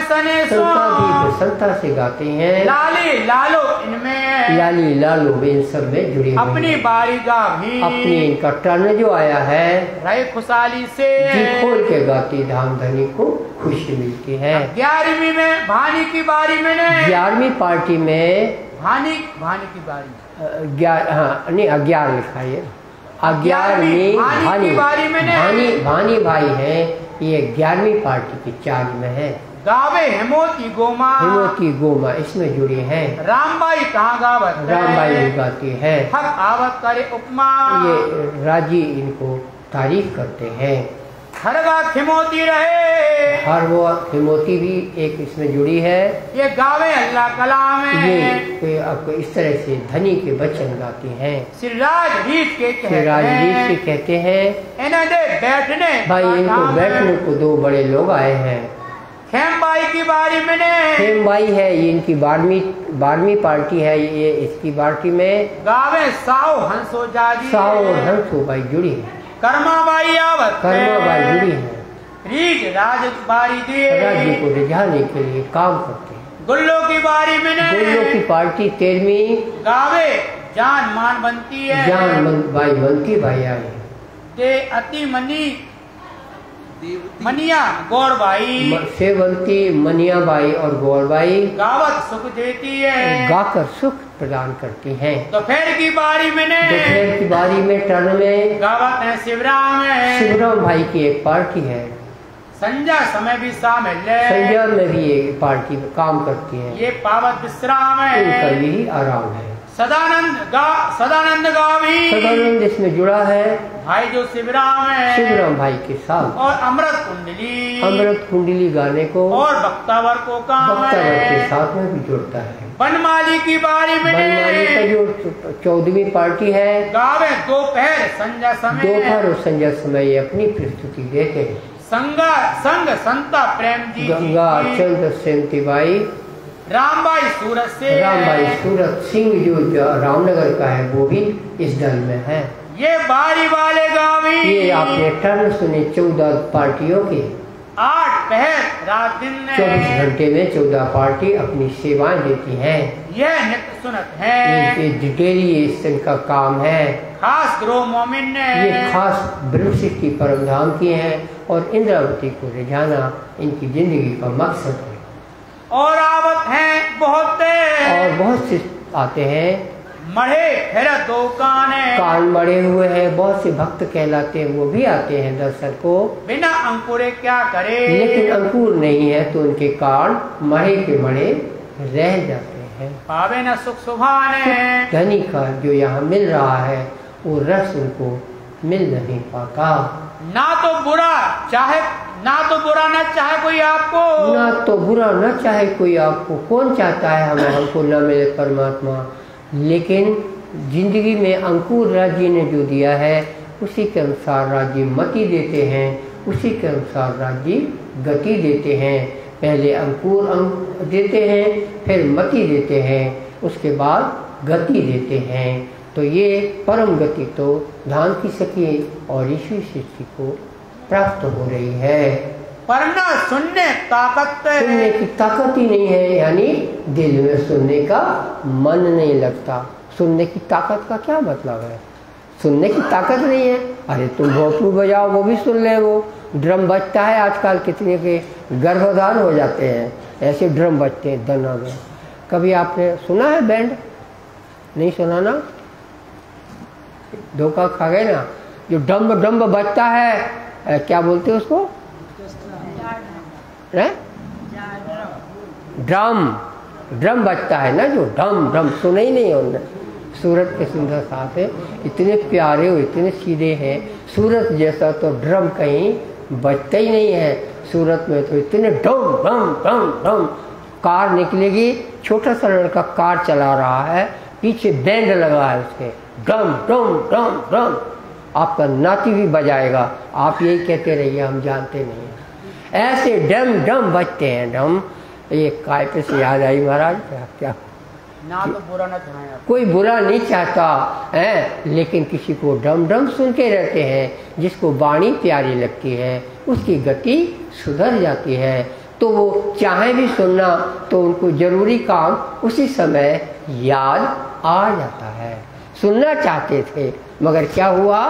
संता से गाते हैं। लाली लालो इन सब में जुड़ी अपनी बारी गावी, अपनी इनका टर्न जो आया है, रहे खुशहाली से जी खोल के गाती धाम धनी को खुशी मिलती है। 11वीं में भानी की बारी में, 11वीं पार्टी में भानी की बारी 11 लिखा है। 11वीं भानी भाई है। ये 11वीं पार्टी की चाल में है। गावे हेमोती गोमा इसमें जुड़ी है। रामबाई कहाँ गावत, रामबाई गाती है। हक आवत करे उपमा, ये राजी इनको तारीफ करते हैं। खरगा खिमोती रहे, हर वो खिमोती भी एक इसमें जुड़ी है। ये गावे अल्लाह कलाम है, ये आपको इस तरह से धनी के वचन गाते हैं। सिराज रीत के कहते हैं इन्हें दे बैठने भाई, इनको बैठने को दो बड़े लोग आए हैं। खेमबाई की बारी में खेमबाई है, ये इनकी 12वीं पार्टी है। ये इसकी पार्टी में गावे साओ हंसो जाजी, साओ और हंसो भाई जुड़ी है। कर्माबाई आवत, कर्माबाई जुड़ी है। रीज राज बारी दे, राज्य को रिझाने के लिए काम करते हैं। गुल्लो की बारी में गुल्लो की पार्टी 13वीं गावे जान मान बनती है, जान भाई बनती भाई आए ते अति money Maniya गौरबाई, Sevanti Maniya by और गौरबाई गावत सुख देती है, गाकर सुख प्रदान करती हैं। दोपहर की बारी में दोपहर की बारी में टर्न में गावत है शिवराम है, शिवराम भाई की एक पार्टी है। संध्या समय भी शामिल है, संध्या में भी ये पार्टी काम करती है। ये पावत विश्राम है, इनका यही आराम है। सदानंद गावी, सदानंद इसमें जुड़ा है भाई जो शिवराम है, शिवराम भाई के साथ। और अमृत कुंडली गाने को और भक्तावर को काम के साथ में भी जुड़ता है। बनमाली की बारी में बनमाली का जो 14वीं पार्टी है, गावे दोपहर संध्या समय, दोपहर और संध्या समय अपनी प्रस्तुति देते हैं। संग संता प्रेम जी, गंगा चंद्र सेंती बाई, रामबाई सूरत सिंह जो रामनगर का है वो भी इस दल में है। ये बारी वाले गावी, ये आपने टर्न सुने 14 पार्टियों के। 8 पहर रात दिन 24 घंटे में 14 पार्टी अपनी सेवाएं देती हैं। यह नित्य सुनत है, ये डेली इनका काम है। खास ग्रोह मोमिन ने ये खास ब्रह्मशिव की परमधाम की है और इंद्रावती को रिझाना इनकी जिंदगी का मकसद है। और आवत हैं बहुत से आते हैं, मढ़े फिर दो कान मड़े हुए हैं, बहुत से भक्त कहलाते हैं, वो भी आते हैं दर्शन को। बिना अंकुरे क्या करे, लेकिन अंकुर नहीं है तो उनके कान मड़े के मड़े रह जाते हैं। पावे न सुख सुभाने, धनी का जो यहाँ मिल रहा है वो रस उनको मिल नहीं पाता। ना तो बुरा न चाहे कोई आपको, ना तो बुरा न चाहे कोई आपको। कौन चाहता है हमको न मिले परमात्मा, लेकिन जिंदगी में अंकुर राज्य ने जो दिया है उसी के अनुसार राज्य मति देते हैं, उसी के अनुसार राज्य गति देते हैं। पहले अंकुर देते हैं, फिर मति देते हैं, उसके बाद गति देते हैं। तो ये परम गति तो धाम की सखी और ईश्वरी सृष्टि को प्राप्त हो रही है। पर न सुनने की ताकत ही नहीं है, यानी दिल में सुनने का मन नहीं लगता। सुनने की ताकत का क्या मतलब है? सुनने की ताकत नहीं है। अरे तुम भोपू बजाओ वो भी सुन ले, वो ड्रम बजता है आजकल, कितने के गर्भधान हो जाते हैं, ऐसे ड्रम बजते हैं दना में। कभी आपने सुना है बैंड? नहीं सुना ना, धोखा खा गए ना। जो डम्ब डम्ब बजता है, क्या बोलते हैं उसको? ड्रम बजता है ना, जो ड्रम सुने ही नहीं उन्होंने। सूरत के सुंदर साथ है, इतने प्यारे और इतने सीधे हैं। सूरत जैसा तो ड्रम कहीं बजता ही नहीं है। सूरत में तो इतने डम कार निकलेगी, छोटा सा लड़का कार चला रहा है, पीछे बैंड लगा है उसके, ड्रम। आपका नाती भी बजाएगा, आप यही कहते रहिए हम जानते नहीं हैं। ऐसे डम बजते हैं डम। ये काय पे से याद आई महाराज, क्या ना तो बुरा न चाहे, कोई बुरा नहीं चाहता है, लेकिन किसी को डम सुनते रहते हैं। जिसको वाणी प्यारी लगती है उसकी गति सुधर जाती है, तो वो चाहे भी सुनना तो उनको जरूरी काम उसी समय याद आ जाता है। सुनना चाहते थे मगर क्या हुआ,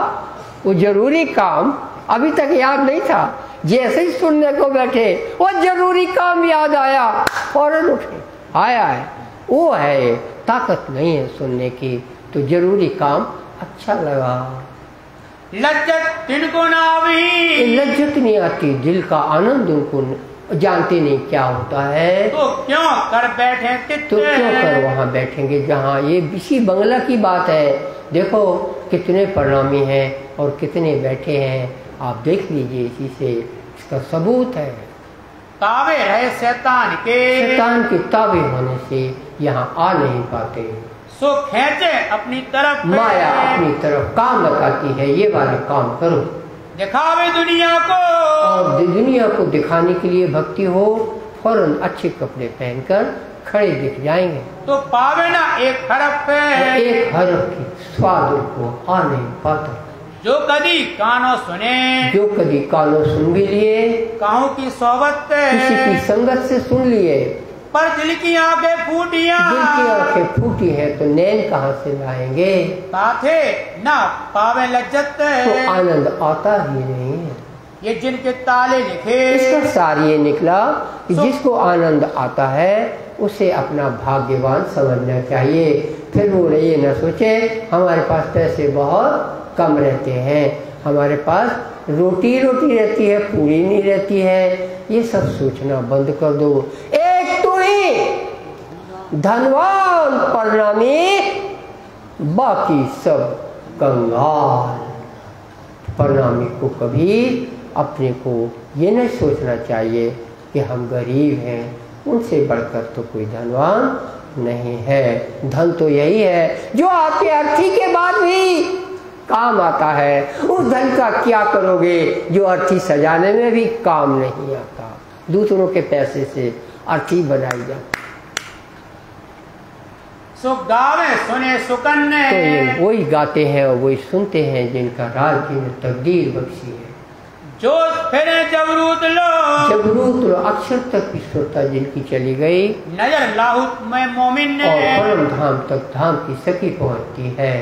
वो जरूरी काम अभी तक याद नहीं था। जैसे ही सुनने को बैठे वो जरूरी काम याद आया, फौरन उठे, आया है। वो है ताकत नहीं है सुनने की, तो जरूरी काम अच्छा लगा। लज्जत तिनको ना आवी, लज्जत नहीं आती, दिल का आनंद उनको जानते नहीं क्या होता है। तो क्यों कर बैठे, तो क्यों कर वहाँ बैठेंगे जहाँ ये इसी बंगला की बात है। देखो कितने प्रणामी हैं और कितने बैठे हैं, आप देख लीजिए, इसी से इसका सबूत है। ताबे रहे शैतान के ताबे होने से यहाँ आ नहीं पाते। सो खींचे अपनी तरफ, माया अपनी तरफ काम बताती है, ये वाला काम करो, दिखावे दुनिया को, और दुनिया को दिखाने के लिए भक्ति हो, फौरन अच्छे कपड़े पहनकर खड़े दिख जाएंगे, तो पावे ना एक हरफ पे, एक हरफ की स्वाद को आ नहीं पाता। जो कदी कानों सुने, जो कदी कानों सुन भी लिए, काहू की सोबत किसी की संगत से सुन लिए, पर दिल की आंखें फूटियां, दिल की आंखें फूटी है तो नैन कहाँ से लाएंगे, ताथे ना पावे लज्जत, तो आनंद आता ही नहीं है। ये जिनके ताले लिखे, इसका सार ये निकला कि जिसको आनंद आता है उसे अपना भाग्यवान समझना चाहिए। फिर वो ये न सोचे हमारे पास पैसे बहुत कम रहते हैं, हमारे पास रोटी रहती है, पूरी नहीं रहती है, ये सब सोचना बंद कर दो। एक तो ही धनवान परिणामी, बाकी सब कंगाल। परिणामी को कभी अपने को ये नहीं सोचना चाहिए कि हम गरीब हैं, उनसे बढ़कर तो कोई धनवान नहीं है। धन तो यही है जो आपके अर्थी के बाद भी काम आता है। उस धन का क्या करोगे जो अर्थी सजाने में भी काम नहीं आता, दूसरों के पैसे से अर्थी बनाई जाती। सो गावे सुने सुकन्ने, तो ये वही गाते हैं और वही सुनते हैं जिनका राज्य में तकदीर बख्शी है। जो फिर जबरूत लो, अक्षर तक ईश्वरता जिनकी चली गई, नजर लाहुत में मोमिन ने, और परम धाम तक धाम की सखी पहुंचती है।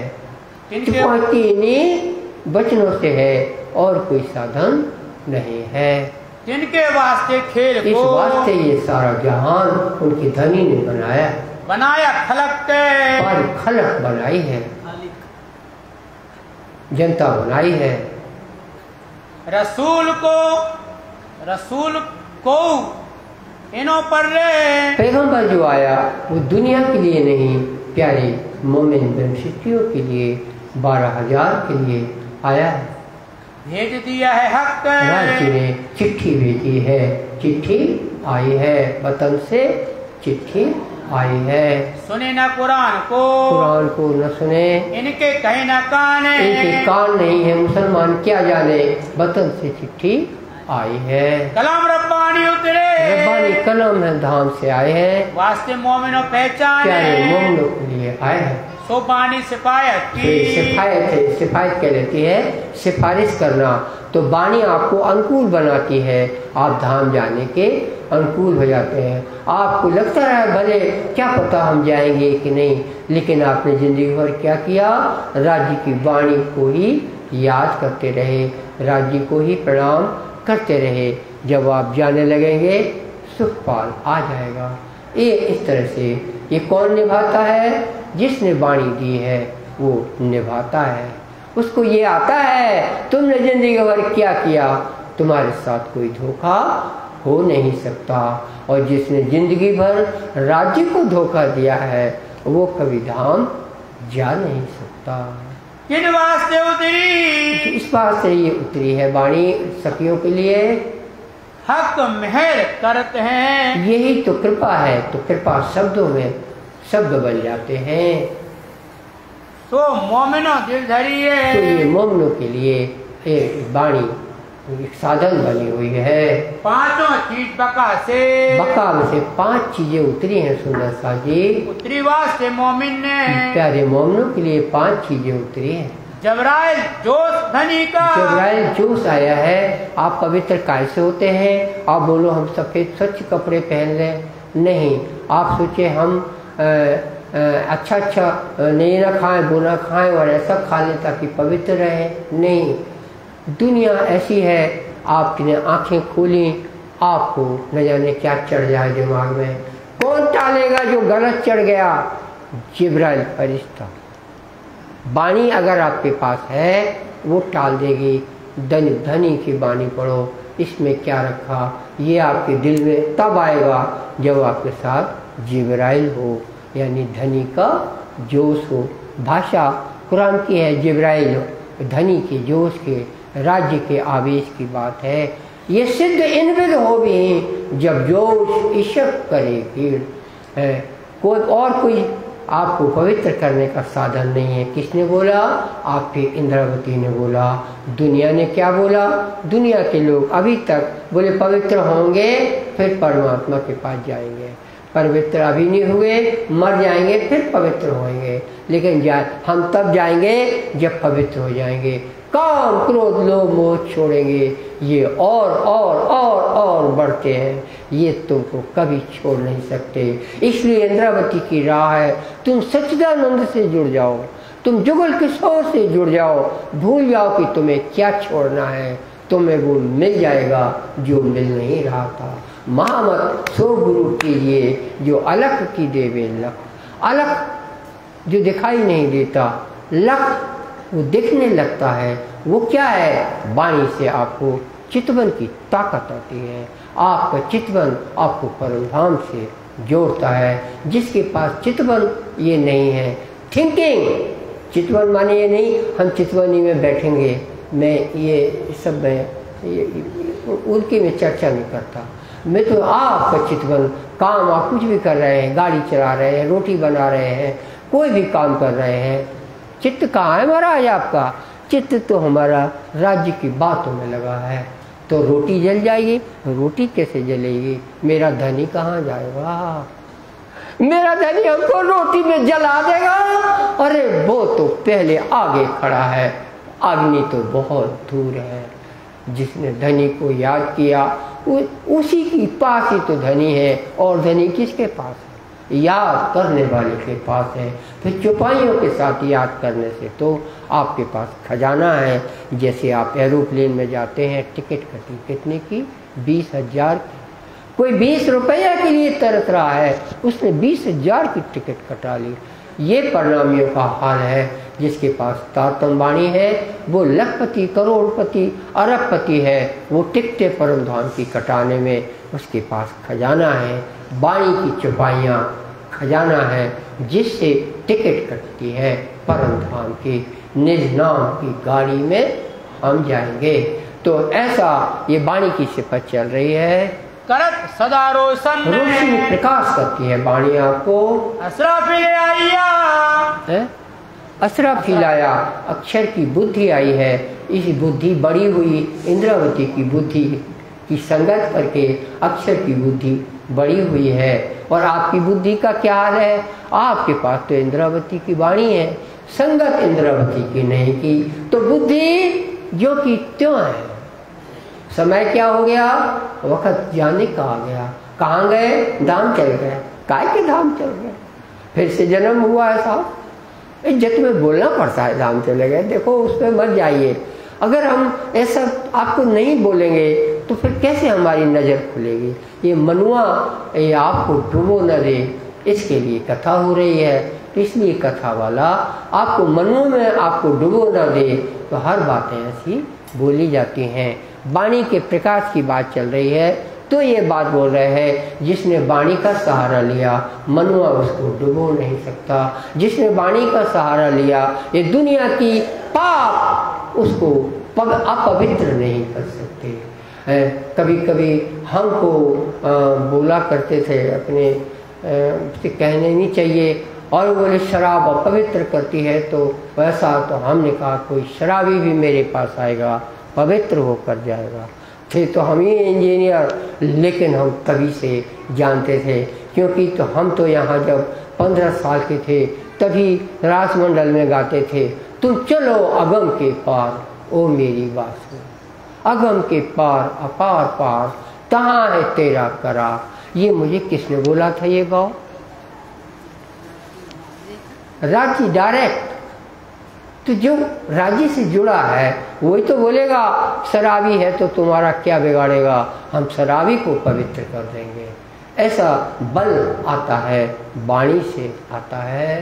पहुंचती इन्हीं वचनों से है और कोई साधन नहीं है। जिनके वास्ते खेल इस वास्ते ये सारा जहान उनकी धनी ने बनाया खलक के, और खलक बनाई है, जनता बनाई है। रसूल को इनो पर रे, पैगंबर जो आया वो दुनिया के लिए नहीं, प्यारे मोमिन बेनशितियों के लिए, 12,000 के लिए आया है। भेज दिया है हक, राज्य ने चिट्ठी भेजी है, चिट्ठी आई है, वतन से चिट्ठी आई है। सुने न कुरान को न सुने, इनके कहे न कान, इनके कान नहीं है, मुसलमान क्या जाने, वतन से चिट्ठी आई है। कलाम रब्बानी उतरे, रब्बानी कलम है, धाम से आए हैं, वास्ते मोमिनो पहचान, प्यारे मोमिनों के लिए आए हैं। सोबानी सिफायत की, सिफायत क्या लेती है, सिफारिश करना। तो बानी आपको अनुकूल बनाती है, आप धाम जाने के अनुकूल हो जाते हैं। आपको लगता है भले क्या पता हम जाएंगे कि नहीं, लेकिन आपने जिंदगी भर क्या किया, राज्य की वाणी को ही याद करते रहे, राज्य को ही प्रणाम करते रहे। जब आप जाने लगेंगे सुखपाल आ जाएगा। ये इस तरह से ये कौन निभाता है, जिसने वाणी दी है वो निभाता है, उसको ये आता है तुमने जिंदगी भर क्या किया, तुम्हारे साथ कोई धोखा हो नहीं सकता। और जिसने जिंदगी भर राज्य को धोखा दिया है वो कभी धाम जा नहीं सकता। किन वास्ते उतरी, इस बात से ये उतरी है वाणी सखियों के लिए। हक मेहर करते हैं, यही तो कृपा है, तो कृपा शब्दों में शब्द बन जाते हैं। तो मोमिनो दिल धरिए, तो ये मोमिनों के लिए एक वाणी एक साधन बनी हुई है। पांचों चीज बका में से 5 चीजें उतरी हैं सुंदर सा जी। उतरी वास्ते मोमिन ने, प्यारे मोमिनों के लिए 5 चीजें उतरी हैं। जबराइल जोश धनी का, जबराइल जोश आया है। आप पवित्र कैसे होते हैं, आप बोलो हम सफेद स्वच्छ कपड़े पहन लें, नहीं। आप सोचे हम अच्छा नहीं ना खाएं, वो ना खाएं और ऐसा खा लें ताकि पवित्र रहे, नहीं। दुनिया ऐसी है, आपने आंखें खोली, आपको न जाने क्या चढ़ जाए दिमाग में। कौन टालेगा जो गलत चढ़ गया, जिब्राइल फरिश्ता। बानी अगर आपके पास है वो टाल देगी। धनी की बानी पढ़ो, इसमें क्या रखा, ये आपके दिल में तब आएगा जब आपके साथ जिब्राइल हो, यानी धनी का जोश हो। भाषा कुरान की है, जिब्राइल धनी के जोश के राज्य के आवेश की बात है। ये सिद्ध इनविद हो भी जब जोश इशक करे भीड़ है। कोई आपको पवित्र करने का साधन नहीं है। किसने बोला? आपके इंद्रावती ने बोला। दुनिया ने क्या बोला? दुनिया के लोग अभी तक बोले पवित्र होंगे फिर परमात्मा के पास जाएंगे। पवित्र अभी नहीं हुए, मर जाएंगे फिर पवित्र होंगे। लेकिन हम तब जाएंगे जब पवित्र हो जाएंगे। काम क्रोध लोभ मोह छोड़ेंगे। ये और बढ़ते हैं, ये तुमको कभी छोड़ नहीं सकते। इसलिए इंद्रावती की राह है, तुम सच्चिदानंद से जुड़ जाओ, तुम जुगल किशोर से जुड़ जाओ। भूल जाओ कि तुम्हें क्या छोड़ना है, तुम्हें वो मिल जाएगा जो मिल नहीं रहा था। महामत सो गुरु कीजिए जो अलख की देवे लख। अलख जो दिखाई नहीं देता, लख वो दिखने लगता है। वो क्या है? वाणी से आपको चितवन की ताकत आती है। आपका चितवन आपको परमधाम से जोड़ता है। जिसके पास चितवन ये नहीं है, थिंकिंग चितवन माने ये नहीं हम चितवनी में बैठेंगे। मैं ये सब उनकी में चर्चा नहीं करता। मैं तो आपका चितवन काम आप कुछ भी कर रहे हैं, गाड़ी चला रहे हैं, रोटी बना रहे हैं, कोई भी काम कर रहे हैं, चित्त कहाँ है महाराज आपका? चित्त तो हमारा राज्य की बातों में लगा है। तो रोटी जल जाएगी, रोटी कैसे जलेगी? मेरा धनी कहाँ जाएगा? मेरा धनी हमको रोटी में जला देगा। अरे वो तो पहले आगे खड़ा है, अग्नि तो बहुत दूर है। जिसने धनी को याद किया उसी की पास ही तो धनी है। और धनी किसके पास है? याद करने वाले के पास है। फिर चौपाइयों के साथ याद करने से तो आपके पास खजाना है। जैसे आप एरोप्लेन में जाते हैं, टिकट कटी कितने की? 20,000 की। कोई 20 रुपये के लिए तरस रहा है, उसने 20,000 की टिकट कटा ली। ये परिणामियों का हाल है। जिसके पास तारतम वाणी है वो लखपति, करोड़पति, अरबपति है। वो टिकटे परमधाम की कटाने में उसके पास खजाना है। वाणी की चौपाइयाँ खजाना है जिससे टिकट कटती है परमधाम की। निज नाम की गाड़ी में हम जाएंगे। तो ऐसा ये वाणी की सिफत चल रही है। करत सदा रोशन रोशनी प्रकाश करती है वाणी आपको। असरा फैलाया, अक्षर की बुद्धि आई है। इस बुद्धि बड़ी हुई इंद्रावती की बुद्धि की संगत करके अक्षर की बुद्धि बड़ी हुई है। और आपकी बुद्धि का क्या हाल है? आपके पास तो इंद्रावती की वाणी है, संगत इंद्रावती की नहीं की, तो बुद्धि जो की त्यों है। समय क्या हो गया? वक्त जाने का आ गया। कहाँ गए? धाम चल गए। काय के धाम चल गए? फिर से जन्म हुआ है साहब। इज्जत में बोलना पड़ता है, धाम चले गए। देखो उस पर मत जाइए। अगर हम ऐसा आपको नहीं बोलेंगे तो फिर कैसे हमारी नज़र खुलेगी? ये मनुआ ये आपको डुबो न दे, इसके लिए कथा हो रही है। तो इसलिए कथा वाला आपको मनुआ में आपको डुबो न दे, तो हर बातें ऐसी बोली जाती हैं। वाणी के प्रकाश की बात चल रही है। तो ये बात बोल रहे हैं, जिसने वाणी का सहारा लिया मनुआ उसको डुबो नहीं सकता। जिसने वाणी का सहारा लिया ये दुनिया की पाप उसको अपवित्र नहीं कर सकते। कभी कभी हमको बोला करते थे अपने से कहने नहीं चाहिए, और बोले शराब अपवित्र करती है। तो वैसा तो हमने कहा कोई शराबी भी मेरे पास आएगा पवित्र होकर जाएगा। थे तो हम ही इंजीनियर, लेकिन हम तभी से जानते थे, क्योंकि तो हम तो यहाँ जब 15 साल के थे तभी रासमंडल में गाते थे, तुम चलो अगम के पार ओ मेरी बात सुनो। अगम के पार अपार पार कहाँ है तेरा करार। ये मुझे किसने बोला था ये गाओ? राजी डायरेक्ट। तो जो राज्य से जुड़ा है वही तो बोलेगा शराबी है तो तुम्हारा क्या बिगाड़ेगा, हम शराबी को पवित्र कर देंगे। ऐसा बल आता है, वाणी से आता है।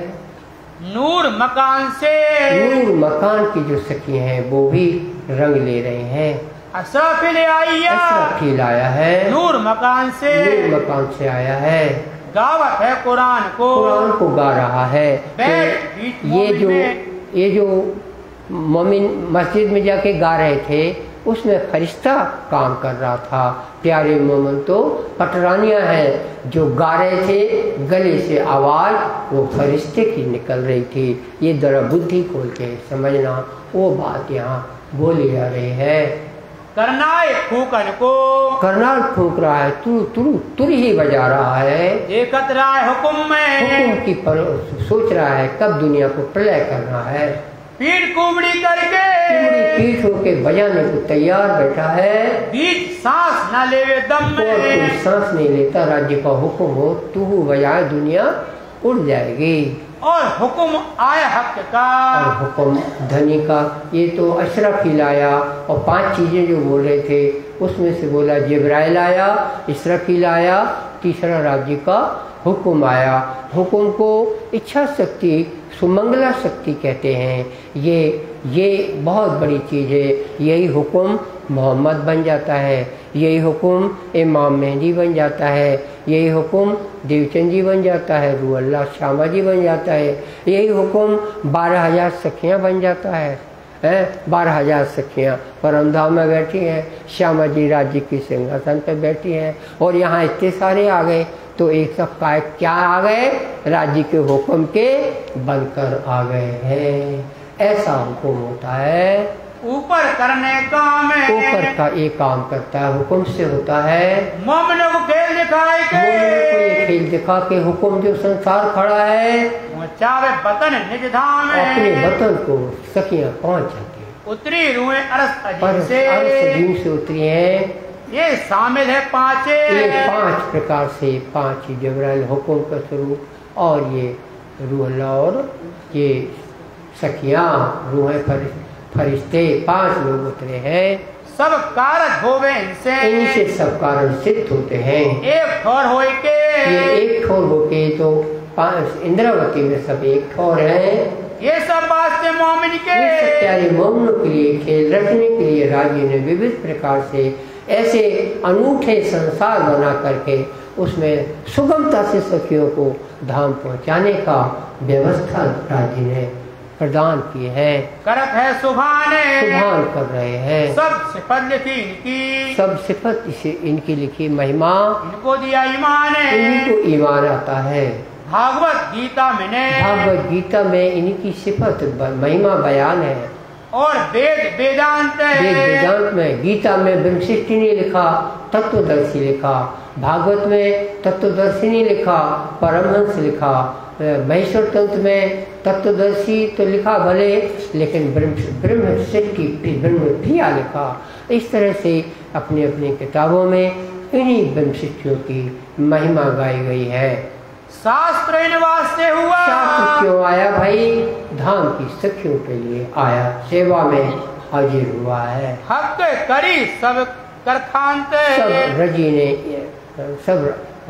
नूर मकान से, नूर मकान की जो सखी हैं वो भी रंग ले रहे हैं। असरफ लाया है, नूर मकान से, नूर मकान से आया है। गावत है कुरान को, कुरान को गा रहा है। तो ये जो मोमिन मस्जिद में जाके गा रहे थे, उसमें फरिश्ता काम कर रहा था। प्यारे मोमिन तो पटरानियाँ हैं, जो गा रहे थे गले से आवाज़ वो फरिश्ते की निकल रही थी। ये जरा बुद्धि खोल के समझना, वो बात यहाँ बोली जा रही है। करनाल फूकन को, करनाल फूक रहा है, तुर ही बजा रहा है। देखत रहा है हुक्म में, हुक्म की पर सोच रहा है कब दुनिया को प्रलय करना है। पीठ कुबड़ी करके, पीठ होके बजाने को तैयार बैठा है। बीच सांस न लेवे दम में, और कोई सांस नहीं लेता। राज्य का हुक्म हो, तू बजाए, दुनिया उड़ जाएगी। और हुक्म आया हक का, और हुक्म धनी का। ये तो अशरफील आया, और 5 चीजें जो बोल रहे थे उसमें से बोला जिब्राइल आया, इसराफील आया, तीसरा राज्य का हुक्म आया। हुक्म को इच्छा शक्ति, सुमंगला शक्ति कहते हैं। ये बहुत बड़ी चीज़ है। यही हुक्म मोहम्मद बन जाता है, यही हुक्म इमाम मेहदी बन जाता है, यही हुक्म देवचंद जी बन जाता है, रूह अल्लाह श्यामा जी बन जाता है, यही हुक्म 12,000 सखियाँ बन जाता है। 12,000 सखियाँ परमधाम में बैठी हैं, श्यामा जी राज्य की सिंहासन पर बैठी हैं, और यहाँ इतने सारे आ गए। तो एक सब का क्या आ गए, राज्य के हुक्म के बनकर आ गए हैं। ऐसा हुक्म होता है। ऊपर करने काम है, ऊपर का एक काम करता है, हुक्म से होता है। मोमिनों को खेल दिखाए के, मोमिनों को ये खेल दिखा के हुक्म जो संसार खड़ा है, चावे वतन निज धाम है, अपने वतन को सखियाँ पहुँच जाती है। उतरी रूहें अरस अजीम से उतरी हैं। ये शामिल है 5, ये 5 प्रकार से, 5 ही जिब्राइल हुक्म का स्वरूप, और ये रूह अल्लाह, और ये सखियाँ रूहें फरिश्ते, 5 लोग उतरे हैं। सब कारज होवे इनसे सब कारण सिद्ध होते हैं। एक ठोर हो के, ये एक ठोर होके तो 5 इंद्रावती में सब एक ठोर है। ये सब वास्ते मोमिन के, प्यारे मोमिनों के लिए खेल रखने के लिए राज्य ने विविध प्रकार से ऐसे अनूठे संसार बना करके उसमें सुगमता से सखियों को धाम पहुंचाने का व्यवस्था राज्य ने प्रदान की है। करत है सुभान कर रहे हैं। सब सिफत लिखी इनकी, सब सिफत इसे इनकी लिखी महिमा, इनको दिया ईमान है, इनको ईमान आता है। भागवत गीता में इनकी सिफत महिमा बयान है। और वेदांत में, गीता में ब्रह्मशिष्टिनी लिखा, तत्वदर्शी लिखा, भागवत में तत्वदर्शिनी लिखा, परमहंस लिखा, महेश्वर तंत्र में तत्वदर्शी तो लिखा भले, लेकिन ब्रह्मशिष्टि ब्रह्मप्रिया लिखा। इस तरह से अपनी अपनी किताबों में इन्हीं ब्रह्मशिष्टियों की महिमा गाई गई है। शास्त्र इन वास्ते हुआ, शास्त्र क्यों आया भाई? धाम की सखियों के लिए आया, सेवा में हाजिर हुआ है। हक करी सब करखानते, सब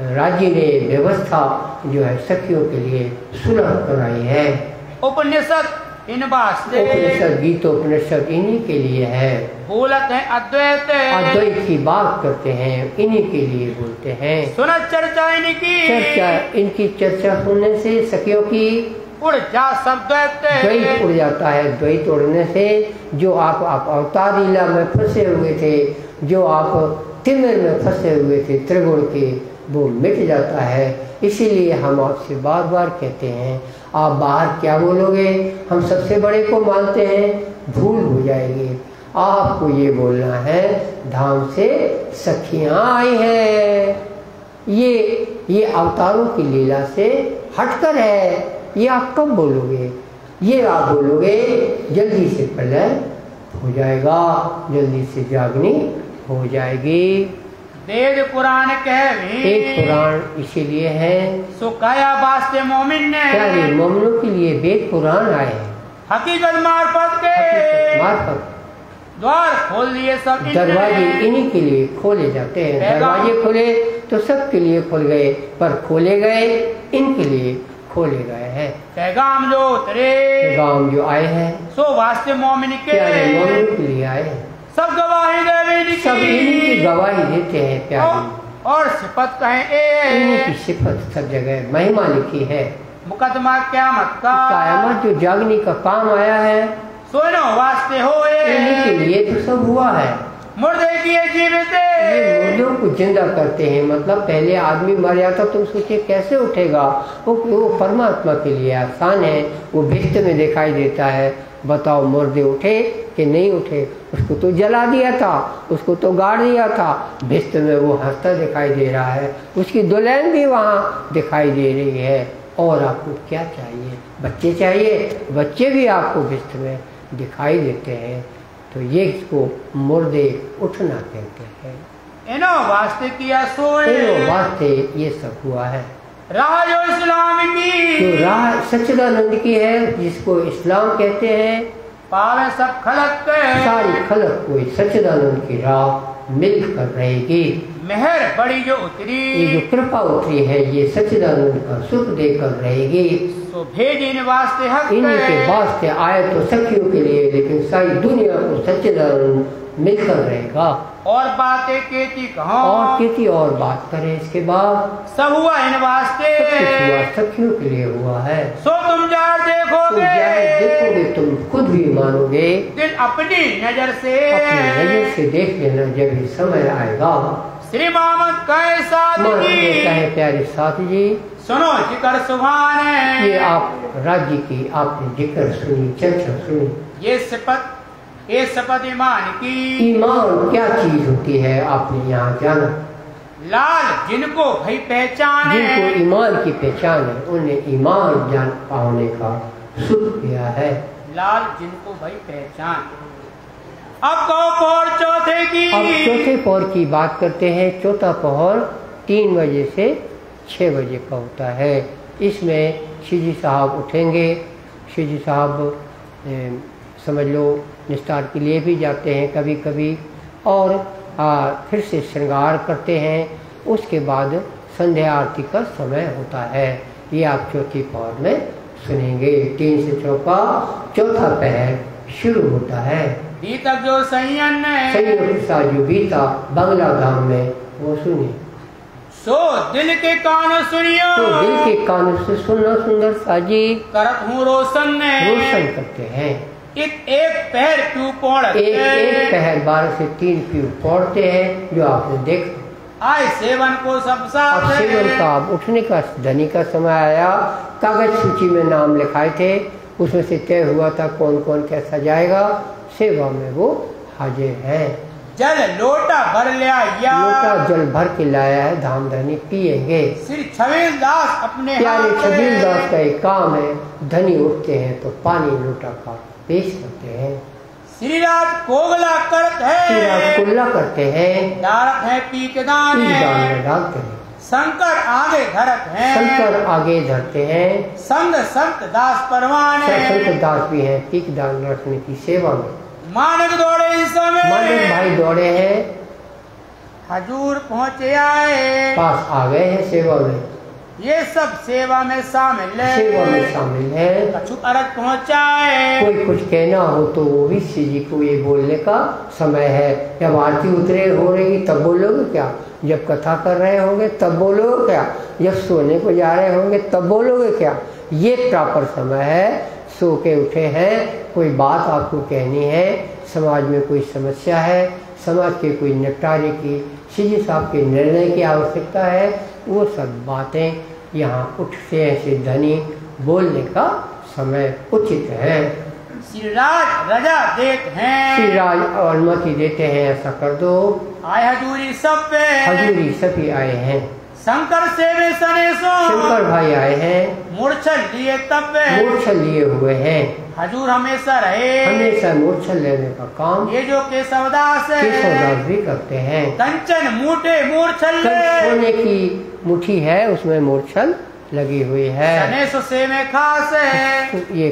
राज्य ने व्यवस्था जो है सखियों के लिए सुलभ कराई है। उपनिषद इन वास्ते, उपनिषद गीतोपनिषद इन्हीं के लिए है। बोलत है अद्वैत की बात करते हैं, इन्हीं के लिए बोलते हैं। सुना चर्चा इनकी चर्चा सुनने से सखियों की उड़ जा सब द्वैत उड़ जाता है। द्वैत उड़ने से जो आप अवतार लीला में फंसे हुए थे, जो आप तिमिर में फंसे हुए थे त्रिगुण के, वो मिट जाता है। इसीलिए हम आपसे बार बार कहते हैं, आप बाहर क्या बोलोगे, हम सबसे बड़े को मानते हैं, भूल हो जाएगी। आपको ये बोलना है, धाम से सखियाँ आई हैं। ये अवतारों की लीला से हटकर है। ये आप कब बोलोगे? ये आप बोलोगे जल्दी से प्रलय हो जाएगा, जल्दी से जागनी हो जाएगी। वेद पुराण एक पुराण इसीलिए है, सो काया वास्ते मोमिन ने, प्यारे मोमिनों के लिए वेद पुराण आए हैं। हकीकत मार्फत द्वार खोल दिए, सब दरवाजे इन्हीं के लिए खोले जाते हैं। दरवाजे खोले तो सबके लिए खुल गए, पर खोले गए इनके लिए खोले गए हैं। पैगाम जो उतरे, पैगाम जो आए हैं, सो वास्ते मोमिन के, मोमिन के लिए आए हैं। सब गवाही देवी, सब इन्हीं की गवाही देते हैं प्यारे। और सिफत कहें इन्हीं की सिफत सब जगह महिमा लिखी है। मुकदमा क़यामत का, क़यामत जो जागने का काम आया है, सोनो वास्ते होए, इन्हीं के लिए तो सब हुआ है। मुर्दे किए जीवित, ये मुर्दों को जिंदा करते हैं। मतलब पहले आदमी मर जाता तो सोचिए कैसे उठेगा। वो परमात्मा के लिए आसान है। वो भिष्ट में दिखाई देता है। बताओ मुर्दे उठे कि नहीं उठे? उसको तो जला दिया था, उसको तो गाड़ दिया था। भिष्ट में वो हंसता दिखाई दे रहा है। उसकी दुल्हन भी वहाँ दिखाई दे रही है। और आपको क्या चाहिए? बच्चे चाहिए, बच्चे भी आपको भिष्ट में दिखाई देते हैं। तो ये इसको मुर्दे उठना कहते हैं। इनो वास्ते किया सोए, इनो वास्ते ये सब हुआ है। राह जो इस्लाम की, जो राह सच्चिदानंद की है, जिसको इस्लाम कहते हैं, पावे सब खलक के, सारी खलक कोई सच्चिदानंद की राह मिलकर रहेगी। मेहर बड़ी जो उतरी, ये जो कृपा उतरी है ये सच्चिदानंद का सुख देकर रहेगी। तो भेजी इन वास्ते हक, इन्हीं के वास्ते आए तो सखियों के लिए, लेकिन सारी दुनिया को सच्चिदानंद मिलकर रहेगा। और बातें केती कहो, और किसी और बात करें इसके बाद। सब हुआ इन वास्ते, सब कुछ हुआ सखियों के लिए हुआ है। सो तुम जार देखोगे, देखोगे तुम खुद भी मानोगे। दिल अपनी नजर से, अपनी नजर से देख लेना जब भी समय आएगा। श्री मोहम्मद कहे साथी, कहे प्यारे साथी जी, सुनो जिक्र सुभान है। ये आप राज्य की आपने जिक्र सुनी, चर्चा सुनी। ये शपथ ईमान की, ईमान क्या चीज होती है आपने यहाँ जाना। लाल जिनको भाई पहचान, जिनको ईमान की पहचान है उन्हें ईमान जान पाने का सुख किया है। लाल जिनको भाई पहचान। अब कहो पौर चौथे की, अब चौथे पौर की बात करते हैं। चौथा पौर 3 बजे से 6 बजे का होता है। इसमें शिवजी साहब उठेंगे। शिवजी साहब समझ लो निस्तार के लिए भी जाते हैं कभी कभी, और फिर से श्रृंगार करते हैं। उसके बाद संध्या आरती का समय होता है। ये आप चौथी पौर में सुनेंगे। 3 से 4 का चौथा पहर शुरू होता है। बीतक जो संयन जो बीता बंगला धाम में वो सुनिए। सो दिल के कानों सुनियो, तो दिल के कानों से सुनना सुंदर साजी करत हूँ रोशन करते हैं। एक पहर क्यों पौड़, एक पहर 12 से 3 क्यों पौड़ते हैं जो आपने देख। आए सेवन को सब साथ, अब सेवन का उठने का धनी का समय आया। कागज सूची में नाम लिखाए थे, उसमें से तय हुआ था कौन कौन कैसा जाएगा। सेवा में वो हाजिर हैं। जल लोटा भर लिया, लोटा जल भर के लाया है, धाम धनी पिएंगे। श्री छबील दास अपने प्यारे छबील दास का एक काम है, धनी उठते हैं तो पानी लोटा का पेश करते हैं। श्री रात कोगला करते हैं, श्री रात कुल्ला करते हैं, डालत है पीकदान में डालते हैं। शंकर आगे धरत हैं, शंकर आगे धरते हैं। संग संत दास परवाने, संत दास भी हैं पीक दान रखने की सेवा में। मानक दौड़े इस समय, मानक भाई दौड़े हैं, हजूर पहुँचे आए, पास आ गए हैं सेवा में। ये सब सेवा में शामिल है, सेवा में शामिल है। कछु अरज पहुँचाए, कोई कुछ कहना हो तो वो भी श्री जी को ये बोलने का समय है। जब आरती उतरे हो रही तब बोलोगे क्या? जब कथा कर रहे होंगे तब बोलोगे क्या? जब सोने को जा रहे होंगे तब बोलोगे क्या? ये प्रॉपर समय है। सो के उठे हैं, कोई बात आपको कहनी है, समाज में कोई समस्या है, समाज के कोई निपटारे की, श्री जी साहब के निर्णय की आवश्यकता है, वो सब बातें यहाँ उठते हैं से धनी बोलने का समय उचित है। श्री राज रजा देते हैं, श्री राज अनुमति देते हैं ऐसा कर दो। आए हजूरी सब पे, हजूरी सभी आए हैं। शंकर से में सनेसो, शंकर भाई आए हैं, मूर्छल लिए तब मूर्छल लिए हुए हैं। हजूर हमेशा रहे, हमेशा मूर्छल लेने का काम ये जो केशवदास है, केशवदास भी करते हैं। कंचन मूठे मूर्छल, सोने की मुट्ठी है उसमें मूर्छल लगी हुई है, सनेसो से में खास है, ये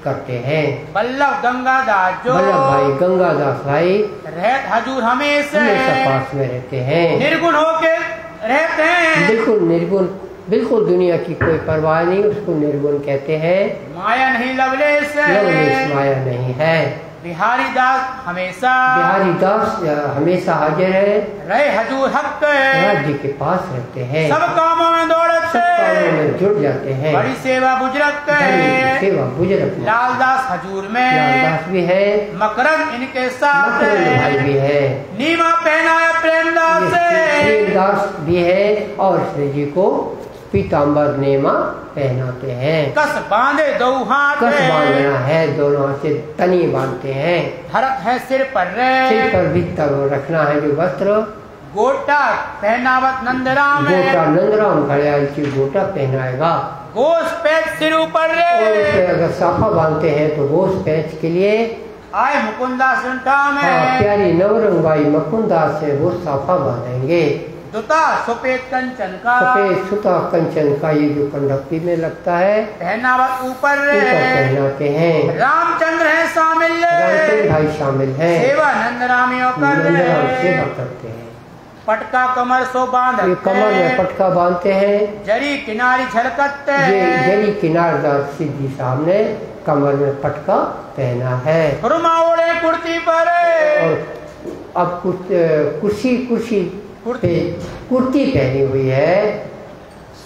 करते हैं। बल्लभ गंगादास जो, बल्लभ भाई गंगादास भाई रहत हजूर हमेशा पास में रहते हैं, निर्गुण होके रहते हैं, बिल्कुल निर्गुण, बिल्कुल दुनिया की कोई परवाह नहीं, उसको निर्गुण कहते हैं। माया नहीं लवलेश, लवलेश माया नहीं है। बिहारी दास हमेशा, बिहारी दास हमेशा हाजिर है, रहे हजूर हक राज्य के पास रहते हैं। सब कामों में दौड़ते जाते, जुड़ जाते हैं। बड़ी सेवा बुजुर्ग सेवा बुजुर्ग लालदास हजूर में, लालदास भी है, मकरंद इनके साथ भाई भी है, नीमा पहनाया प्रेमदास प्रेमदास भी है और श्री जी को पीताम्बर नेमा पहनाते हैं। कस बांधे दो हाथ, कस बांधना है, दोनों हाथ से तनी बांधते हैं। धरत है सिर पर सिर पर भी तब रखना है जो वस्त्र। गोटा पहनावत नंदराम, गोटा नंदराम खड़े गोटा पहनाएगा। गोश पैच सिर ऊपर अगर साफा बांधते हैं तो गोश पैच के लिए आए मुकुंदास उनका में, प्यारी नवरंगाई मुकुंदास से वो साफा बांधेंगे। दुता सफेद कंचन का, सफेद सुता कंचन का ये जो कंडक्टी में लगता है पहनावत ऊपर पहनाते हैं। रामचंद्र है शामिल, रामचंद्र भाई शामिल है, सेवा नंदरामियों कर सेवा करते हैं। पटका कमर सो बांध, कमर में पटका बांधते हैं। जरी किनारी झलकते, जरी किनारदार सिद्धि साहब ने कमर में पटका पहना है। रुमा ओढ़े कुर्ती पर, और अब कुर्सी कुर्ती पहनी हुई है।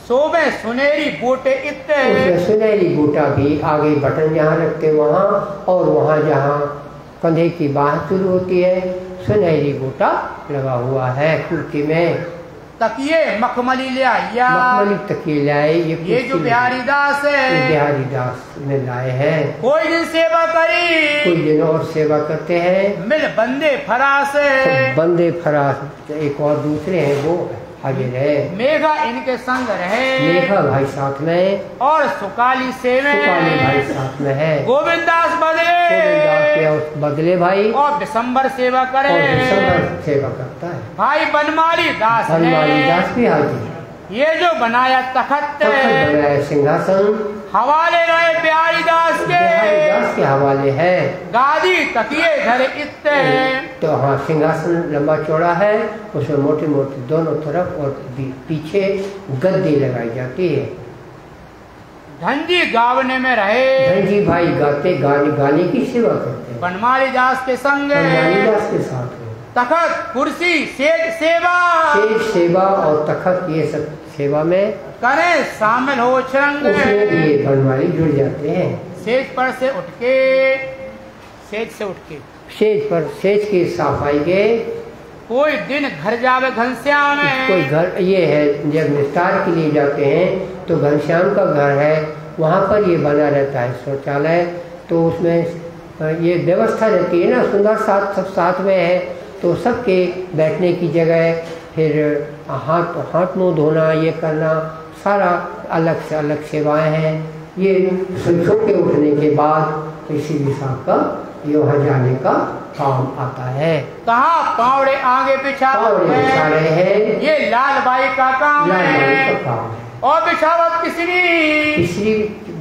सोबे सुनहरी बूटे इत्ते, उसमें सुनहरी बूटा भी आगे बटन जहाँ रखते वहाँ, और वहाँ जहाँ कंधे की बाह शुरू होती है सुनहरी बूटा लगा हुआ है कुर्ती में। तकिए मखमली ले आया, मखमली तकिए लाए। ये जो बिहारी दास है, बिहारी दास में लाए हैं। कोई दिन सेवा करी, कोई दिन और सेवा करते हैं। मिल बंदे फरास, बंदे फरास एक और दूसरे हैं वो हाजिर है। मेघा इनके संग रहे, मेघा भाई साथ में, और सुकाली सेवे, सुकाली भाई साथ में है। गोविंदास बदले भाई, और दिसंबर सेवा करे, और दिसंबर सेवा करता है। भाई बनमाली दास भी हाजिर। ये जो बनाया तखत, बनाया सिंहासन, हवाले रहे बिहारी दास के हवाले है। गादी तकिए धरे इत्ते, तो हाँ सिंहासन लंबा चौड़ा है, उसमें मोटे मोटे दोनों तरफ और पीछे गद्दी लगाई जाती है। धनजी गावने में रहे, धनजी भाई गाने की सेवा करते हैं। बनमाली दास के संग, बनमाली दास के साथ है। तखत कुर्सी सेज सेवा और तखत ये सब सेवा में करे शामिल हो छरंग, ये बनमाली जुड़ जाते हैं। सेज पर से उठ के, सेज की सफाई के कोई दिन घर जावे घनश्याम, कोई घर ये है जब निस्तार के लिए जाते हैं तो घनश्याम का घर है, वहाँ पर ये बना रहता है शौचालय। तो उसमें ये व्यवस्था रहती है ना, सुंदर सब साथ में है, तो सबके बैठने की जगह, फिर हाथ मुँह धोना, ये करना, सारा अलग से अलग सेवाएं हैं। ये सो के उठने के बाद इसी विशाख का ये वहाँ जाने का काम आता है। कहाँ पावड़े आगे बिछा रहे हैं, ये लाल बाई का काम है। और बिछावत किसरी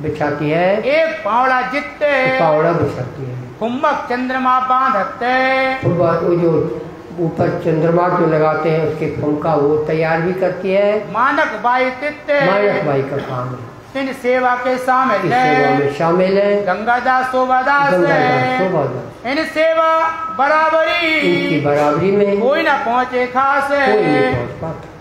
बिछाती है, एक पावड़ा जितते पावड़ा बिछाती है। कुंभक चंद्रमा बांधते, वो जो ऊपर चंद्रमा जो लगाते हैं उसके फुमका वो तैयार भी करती है। मानक बाई तित्ते, मानक बाई का काम है। इन सेवा के शामिल है गंगादास शोभादास, इन सेवा बराबरी में कोई न पहुँचे खास,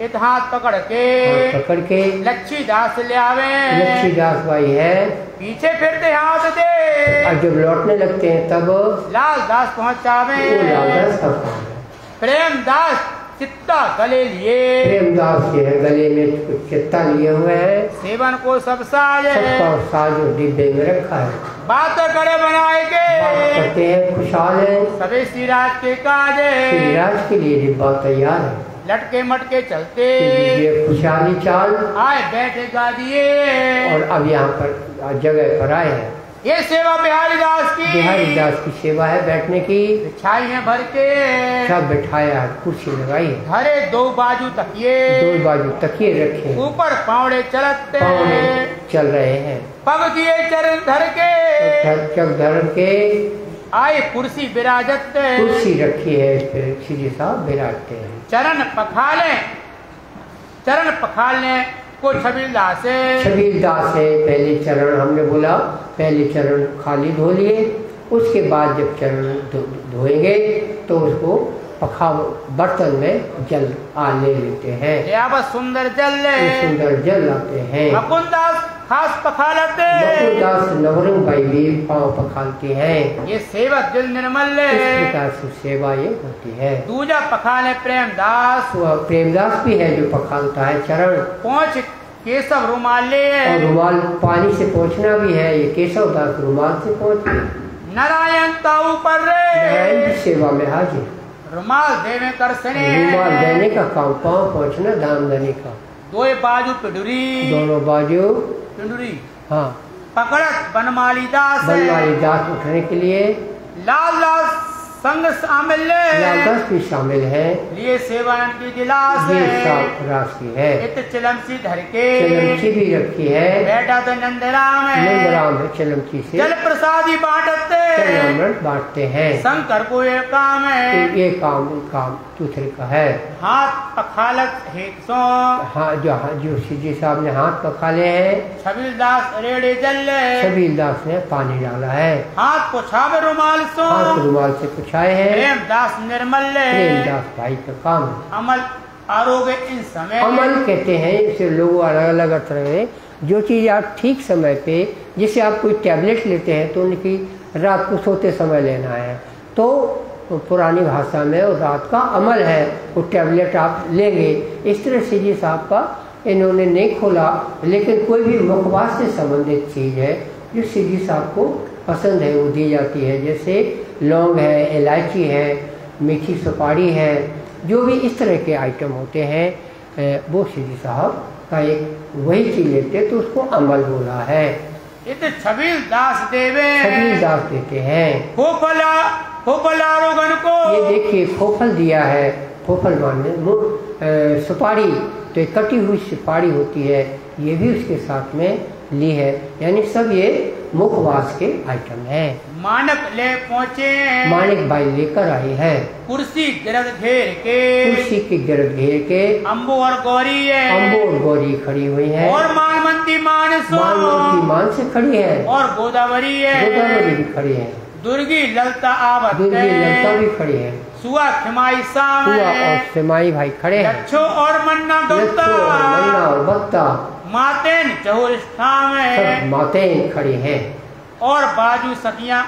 इत हाथ पकड़ के लच्छीदास ले आवे, लच्छीदास भाई है। पीछे फिरते हाथ दे, और जब लौटने लगते हैं तब लालदास पहुँचावे। लालदास का काम है। प्रेमदास चित्ता गले लिए, प्रेमदास के है गले में चित्ता लिए हुए हैं। सेवन को सब साज डिब्बे में रखा है। बात करे बनाए के करते हैं, खुशहाल है। सभी श्रीराज के काज, श्रीराज के लिए डिब्बा तैयार है। लटके मटके चलते खुशहाली चाल आए बैठे गा दिए, और अब यहाँ पर जगह पर आए हैं। ये सेवा बिहारी दास की सेवा है, बैठने की। बिछाई है भर के, सब बिठाया, कुर्सी लगाई, घरे दो बाजू तकिए रखे, ऊपर पावड़े चल रहे हैं। पग दिए चरण धर के आए कुर्सी विराजत, कुर्सी रखी है, श्री साहब विराजते हैं। चरण पखालने को छबीलदास है। पहले चरण हमने बोला, पहले चरण खाली धो लिए, उसके बाद जब चरण धोएंगे तो उसको बर्तन में जल ले लेते हैं। सुंदर जल सुंदर जल लाते हैं। मकुंदास खास पखालते, मकुंदास नवरंग भाई भी पाँव पखालते हैं। ये सेवा दिल निर्मल इस प्रकार से सेवा ये होती है। दूजा पखाले प्रेमदास, प्रेमदास भी है जो पखालता है चरण। पहुँच केशव रुमाले, और रुमाल पानी से पहुँचना भी है, ये केशव दास रुमाल से पहुँचे। नारायण ताऊ पर नारायण की सेवा में हाजिर। रुमाल देवे कर सने, रुमाल देने का काम, पाँव पहुँचना दान देने का। दो बाजू पिंडुरी, दोनों बाजू पिंडुरी, हाँ। पकड़त बनमाली दास, बनमाली दास उठने के लिए। लाल दास संग शामिल, लाल दास भी शामिल है। लिए सेवानंद की दिलास, ये साफ राशि है। इत चिलमची धर के, चिलमची भी रखी है। बैठा तो नंदराम है, नंदराम है चिलमची से जल प्रसादी बांटते, अमृत बांटते हैं। शंकर को ये काम है, तो ये काम दूसरे का है। हाथ पखालत हेत सो, हाँ जो सीधी साहब ने हाथ पखाले हैं। छबील दास रेड़े जल, छबील दास ने पानी डाला है। हाथ पोछावे रुमाल सो, हाथ रुमाल से पुछाए हैं। प्रेमदास निर्मल, प्रेमदास भाई का काम है। अमल आरोग्य इन समय, अमल कहते हैं इसे लोग अलग अलग अर्थ रहे। जो चीज़ आप ठीक समय पे, जैसे आप कोई टैबलेट लेते हैं तो उनकी रात को सोते समय लेना है, तो पुरानी भाषा में और रात का अमल है, वो टैबलेट आप लेंगे। इस तरह से जिस आपका इन्होंने नहीं खोला, लेकिन कोई भी मुखवास से संबंधित चीज़ है जो सीधी साहब को पसंद है वो दी जाती है। जैसे लौंग है, इलायची है, मीठी सुपारी है, जो भी इस तरह के आइटम होते हैं वो सीधी साहब का एक वही चीज़ लेते तो उसको अमल बोला है। छबील दास देवे, छबील दास देते हैं। खोफला रोगन को, ये देखिए खोफल दिया है। खोफल माने सुपारी, तो एक कटी हुई सुपारी होती है, ये भी उसके साथ में ली है। यानी सब ये मुखवास के आइटम है। मानक ले पहुँचे, मानक भाई लेकर आई है। कुर्सी गिरद घेर के, कुर्सी के गिरद घेर के अम्बो और गौरी है, अम्बो और गौरी खड़ी हुई है। और मानमंती मानसो, मानमंती मान से खड़ी है। और गोदावरी है, गोदावरी भी खड़ी है। दुर्गी ललता आवत, दुर्गी ललता भी खड़ी है। सुआ खिमाई साम, सुआ और सिमाई भाई खड़े हैं। लच्छो और मन्ना गत्ता, मन्ना और बत्ता, मातेन चहुष्ठाम है, सब मातें खड़ी हैं। और बाजू सखियां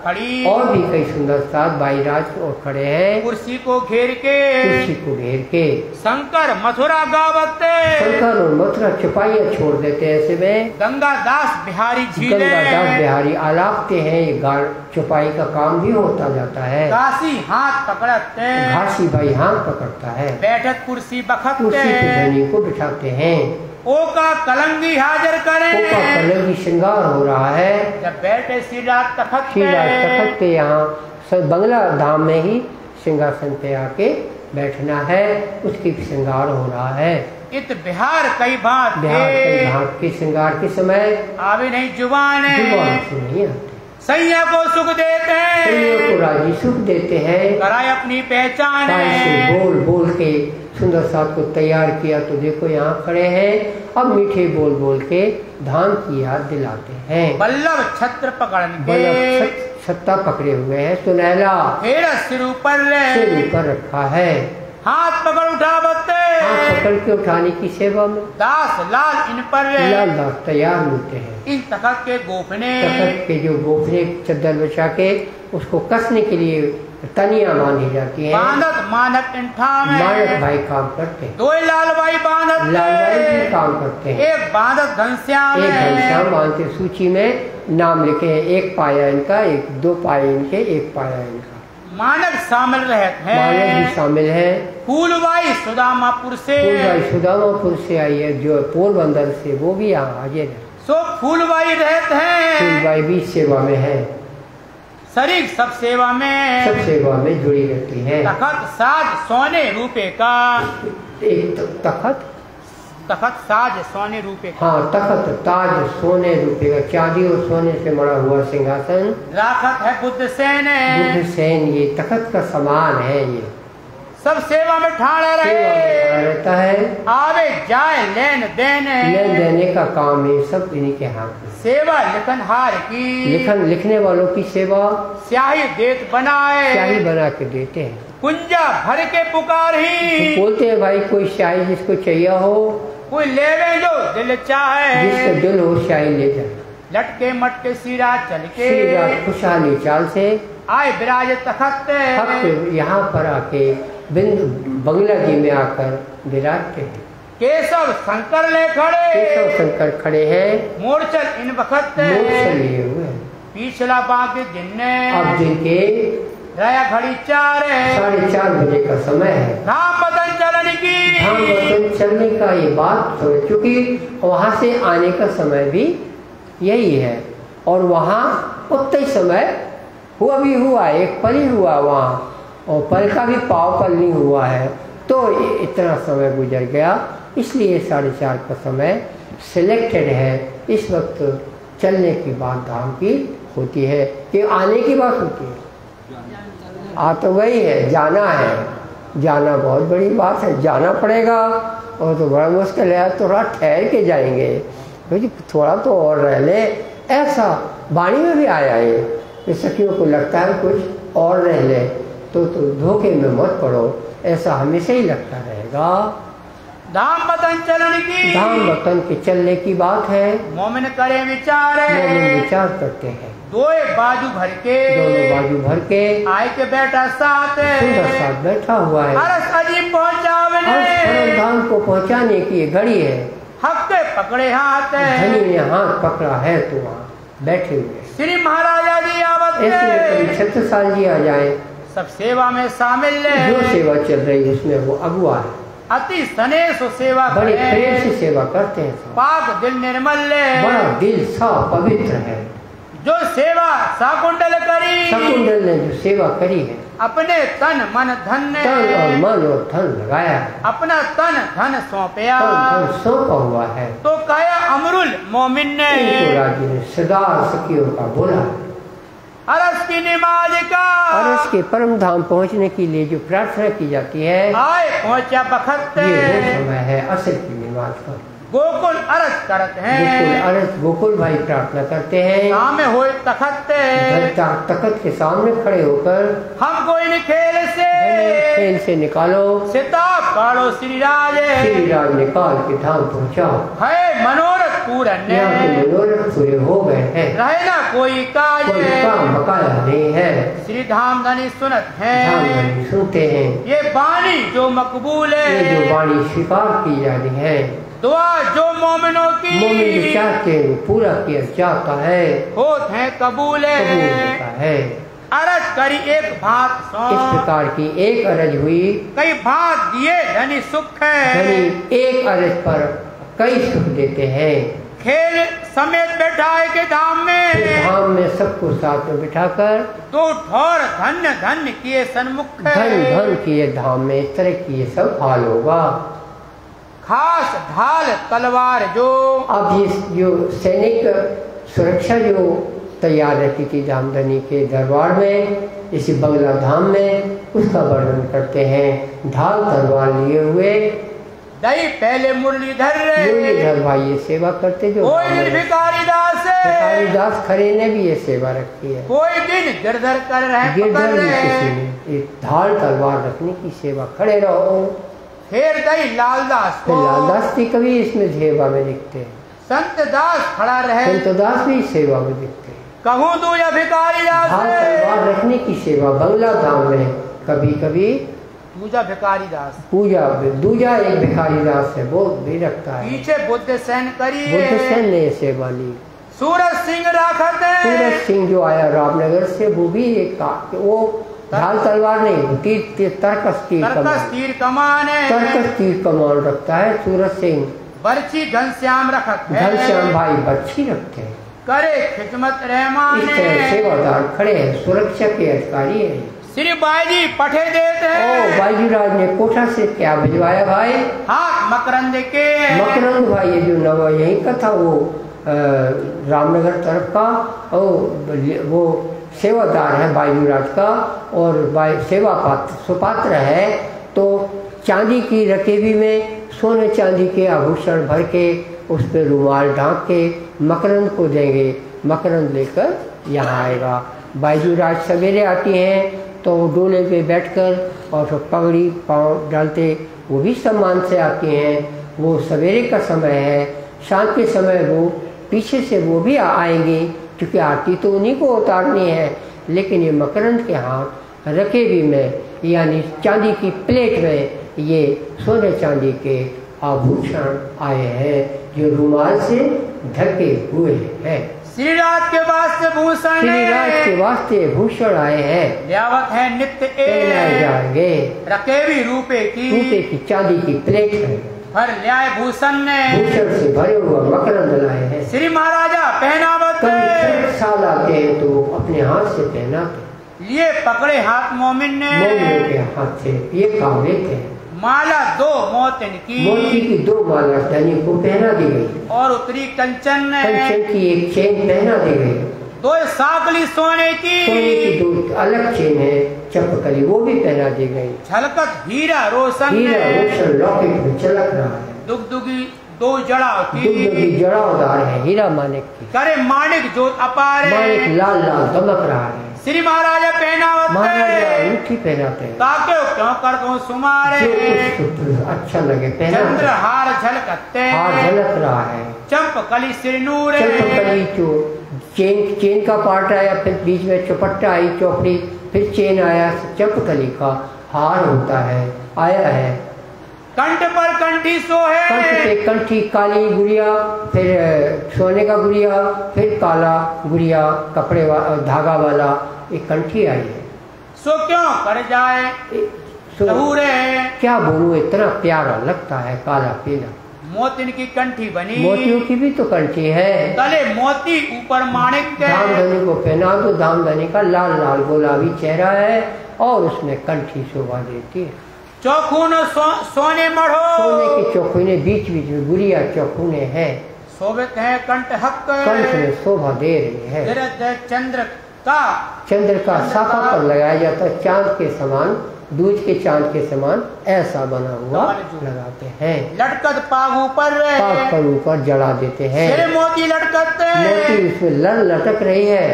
खड़ी, और भी कई सुंदर साथ बाईराज और खड़े हैं। कुर्सी को घेर के, कुर्सी को घेर के शंकर मथुरा गावते, शंकर और मथुरा छुपाइयाँ छोड़ देते हैं। ऐसे में गंगा दास बिहारी झीले, गंगा दास बिहारी आलापते हैं। ये छुपाई का काम भी होता जाता है। काशी हाथ पकड़ते, घासी भाई हाथ पकड़ता है। बैठक कुर्सी बखतते, कुर्सी पे धनी को बिठाते हैं। ओ का कलंगी हाजिर करें, ओ का कलंगी श्रृंगार हो रहा है। जब बैठे श्रीराज तखत पे यहाँ बंगला धाम में ही सिंहासन पे आके बैठना है, उसकी श्रृंगार हो रहा है। इत बिहार कई बात के श्रृंगार के समय आवे नहीं जुबान से नहीं आते। सैया को सुख देते हैं, सैया को राजी सुख देते हैं। कराए अपनी पहचान, बोल बोल के सुंदर साथ को तैयार किया। तो देखो यहाँ खड़े हैं, अब मीठे बोल बोल के धाम की याद दिलाते हैं। बल्लभ छत्र पकड़ के, छत्ता पकड़े हुए हैं, सुनहला सिर ऊपर रखा है। हाथ पकड़ उठा बत्ते, हाथ पकड़ के उठाने की सेवा में दास लाल इन पर लाल दास तैयार मिलते हैं। इन तखत के गोफने, तखत के जो गोफने चद्दर बिछा के उसको कसने के लिए तनिया बांधी जाती है। बांधत मानक मानक भाई काम करते हैं। दो लाल भाई बांधत, लाल भाई भी काम करते हैं। एक बांधत घनश्याम, एक घनश्याम बांधते, सूची में नाम लिखे हैं। एक पाया इनका, एक दो पाए इनके, एक पाया इनका। मानक शामिल रहते हैं, मानक भी शामिल है। फूलबाई सुदामापुर से, फूलबाई सुदामापुर से आई है, जो पोरबंदर से, वो भी यहाँ हाजिर है। सो फूलबाई रहते हैं, फूलबाई भी सेवा में है। शरीर सब सेवा में जुड़ी रहती है। तखत साज सोने रूपे का, एक तखत साज सोने रूपे का, हाँ तखत ताज सोने रूपे का, चांदी और सोने से मड़ा हुआ सिंहासन राखत है बुद्ध सेन, ये तखत का समान है। ये सब सेवा में ठाड़ा रहता है। आवे जाए लेन देने का काम है, सब इन्हीं के हाथ में। सेवा लिखनहार की, लिखने वालों की सेवा स्याही देत बनाए, स्याही बना के देते हैं। कुंजा भर के पुकारही। बोलते हैं भाई कोई शाही जिसको चाहिए हो, कोई लेवे जो दिल चाहे, जिसका दिल हो शाही ले जाए। लटके मटके सीरा चल के, सीरा खुशहाली चाल से आए विराज तखत, यहाँ पर आके बिंदु बंगला जी में आकर विराजते हैं। केशव शंकर ले खड़े, केशव शंकर खड़े हैं, मोरचल इन वक्त मोरचल लिए हुए हैं। पिछला बाकी दिन ने अब दिन के रया घड़ी 4:30 बजे का समय है। धाम वतन चलने की, धाम वतन चलने का ये बात समझ चुकी, वहाँ से आने का समय भी यही है। और वहाँ उतना ही समय हुआ, एक पल ही हुआ वहाँ, और पल का भी पाव पल नहीं हुआ है, तो इतना समय गुजर गया। इसलिए 4:30 का समय सिलेक्टेड है। इस वक्त चलने की बात धाम की होती है कि आने की बात होती है। आ तो गई है, जाना है, जाना बहुत बड़ी बात है, जाना पड़ेगा। और तो बड़ा मुश्किल है, थोड़ा ठहर के जाएंगे, क्योंकि थोड़ा तो और रह ले, ऐसा वाणी में भी आया है। सखियों को लगता है कुछ और रह ले तो धोखे में मत पड़ो, ऐसा हमेशा ही लगता रहेगा। धाम वतन चलने की, धाम वतन के चलने की बात है। मोमिन करे विचारे, मोमिन विचार करते हैं। दोए बाजू भर के, दोनों बाजू भर के आए के बैठा साथ, सुंदर साथ बैठा हुआ है। अरस अजीब पहुँचावने, धाम को पहुँचाने की घड़ी है। हक के पकड़े हाथ, धनी ने हाथ पकड़ा है तो वहाँ बैठे हुए। श्री महाराजा जी आवत, ऐसे कभी छत्रसाल जी आ जाए, सब सेवा में शामिल ले, जो सेवा चल रही है उसमें वो अगुआ है। अति स्नेह सेवा, बड़े प्रेम से सेवा करते हैं। पाक दिल निर्मल ले, बड़ा दिल साफ पवित्र है। जो सेवा साकुंडल करी, साकुंडल ने जो सेवा करी है, अपने तन मन धन ने, तन और मन और धन लगाया है, अपना तन धन सौंपया, तन धन सौंपा हुआ है। तो कया अमरुल मोमिन ने, इनको राजी ने सदा सखियों का बोला। अरस की नमाज का, अरस के परम धाम पहुँचने के लिए जो प्रार्थना की जाती है, आए पहुँचा बखत, ये वो समय है असल की नमाज का। गोकुल अरस करते हैं, गोकुल अरस, गोकुल भाई प्रार्थना करते हैं। सामने हो तखत, तखत के सामने खड़े होकर, हमको इन खेल से निकालो, सिताब काढ़ो श्री राज निकाल के धाम पहुँचाओ। है मनोरथ पूरन, मनोरथ पूरे हो गए हैं, रहे ना कोई काज, कोई काम बकाया नहीं है। श्री धाम धनी सुनत है, धाम धनी सुनते हैं। ये वाणी जो मकबूल है, ये जो वाणी स्वीकार की जानी है, दुआ जो मोमिनों की, मोमिन जो चाहते हैं वो पूरा किया जाता है, होत है कबूल है। अरज करी एक भात सो, इस प्रकार की एक अरज हुई, कई भात दिए धनी सुख है, धनी एक अरज पर कई सुख देते हैं। खेल समेत बैठाए के धाम में सबको साथ में बिठाकर, तो ठोर धन्य धन्य किए सन्मुख, धन धन किए धाम में, इस तरह की ये सब हाल होगा। खास ढाल तलवार जो, अब ये जो सैनिक सुरक्षा जो तैयार रहती थी धामधनी के दरबार में, इसी बंगला धाम में, उसका वर्णन करते हैं। ढाल तलवार लिए हुए दही पहले मुरलीधर भाई ये सेवा करते, जो भिखारी दास खरे ने भी ये सेवा रखी है। कोई दिन गिरधर कर रहे, गिरधर ढाल तलवार रखने की सेवा, खड़े रहो। फिर दही लालदास को, लालदास भी कभी इसमें सेवा में दिखते हैं। संत दास खड़ा रहे, संत दास भी सेवा में दिखते हैं। कहूँ तू या भिखारी दास, ढाल तलवार रखने की सेवा बंगला धाम में कभी कभी दूजा भिखारी दास, दूजा एक भिखारी दास है, वो भी रखता है। पीछे बुद्ध सेन करी, बुद्ध सेन ने सेवा ली। सूरज सिंह राखत, सूरज सिंह जो आया रामनगर से, वो भी एक वो ढाल तलवार नहीं, तर्कस तीर कमान रखता है सूरज सिंह। बर्ची घनश्याम रखत है, घनश्याम भाई बर्ची रखते हैं। करे खिदमत रहमान, इस तरह सेवादार खड़े हैं, सुरक्षा के अधिकारी है। श्री बाईजी पठे देते हैं, बाईजी राज ने कोठा से क्या भिजवाया भाई? हाँ मकरंद के, मकरंद भाई ये जो नवा यहीं का था, वो रामनगर तरफ का, वो सेवादार है बाईजूराज का, और सेवा पात्र सुपात्र है। तो चांदी की रकेबी में सोने चांदी के आभूषण भर के, उस पर रुमाल ढांक के मकरंद को देंगे। मकरंद लेकर यहाँ आएगा। बाईजूराज सवेरे आती हैं तो डोले पे बैठकर और सब पगड़ी पाँव डालते, वो भी सम्मान से आती हैं। वो सवेरे का समय है, शाम के समय वो पीछे से वो भी आएंगे, क्योंकि आरती तो उन्हीं को उतारनी है। लेकिन ये मकरंद के हाथ रकेबी में यानी चांदी की प्लेट में ये सोने चांदी के आभूषण आए हैं, जो रुमाल से ढके हुए हैं। श्री राज के वास्ते भूषण, श्री राज के वास्ते भूषण आए हैं। ल्यावत है नित्य पहनाए जाएंगे, रकेबी रूपे की चांदी की प्लेट है। भर ल्याय भूषण ने, भूषण से भरे हुआ मकरंद लाए हैं। श्री महाराजा पहनावत कभी साल आते हैं तो अपने हाथ से पहनाते, लिए पकड़े हाथ मोमिन ने, मोमिनों के हाथ से ये काम लेते हैं। माला 2 मोतिन की, मोती की 2 माला धनी को पहना दी गई, और उत्तरी कंचन ने, कंचन की एक चेन पहना दी गई। 2 साकली सोने की 2 अलग चेन है, चपकली वो भी पहना दी गई। झलकत हीरा रोशन लॉकेट में चलक रहा है। दुगदुगी 2 जड़ाव की, दुगदुगी जड़ावदार है हीरा मानिक की। करे माणिक जोत अपार, मानिक लाल लाल दमक रहा है। श्री महाराजा पहनावत, महाराजा अंगूठी पहनाते हैं, ताके क्यों कर दूं सुमारे, अच्छा लगे पहना। चंद्रहार झलकते, हार झलक रहा है। चंपकली सिरनूर, चंपकली जो चेन का पार्ट आया, फिर बीच में चौपट्टा आई चौपड़ी, फिर चेन आया, चंपकली का हार होता है, आया है। कंठ पर कंठी सोहे, कंठ पे कंठी काली गुड़िया, फिर सोने का गुड़िया, फिर काला गुड़िया कपड़े धागा वाला एक कंठी आई है। सो क्यों कर जाए क्या बोलूं, इतना प्यारा लगता है काला पीला। मोतिन की कंठी बनी, मोतियों की भी तो कंठी है, तले मोती ऊपर माणिक के। धामधनी को पहना तो धामधनी का लाल लाल गुलाबी चेहरा है और उसमें कंठी शोभा देती है। चौखून सोने मढ़ो, सोने की चौखूने बीच बीच में गुड़िया चौखूने हैं, शोभित है कंठ हक, कंठ में शोभा दे रही है। चंद्र का साफा पर लगाया जाता है, चांद के समान, दूज के चांद के समान ऐसा बना हुआ लगाते हैं। लटकत पाग ऊपर जड़ा देते हैं, मोती लटकत, मोती उसमें लटक रही है।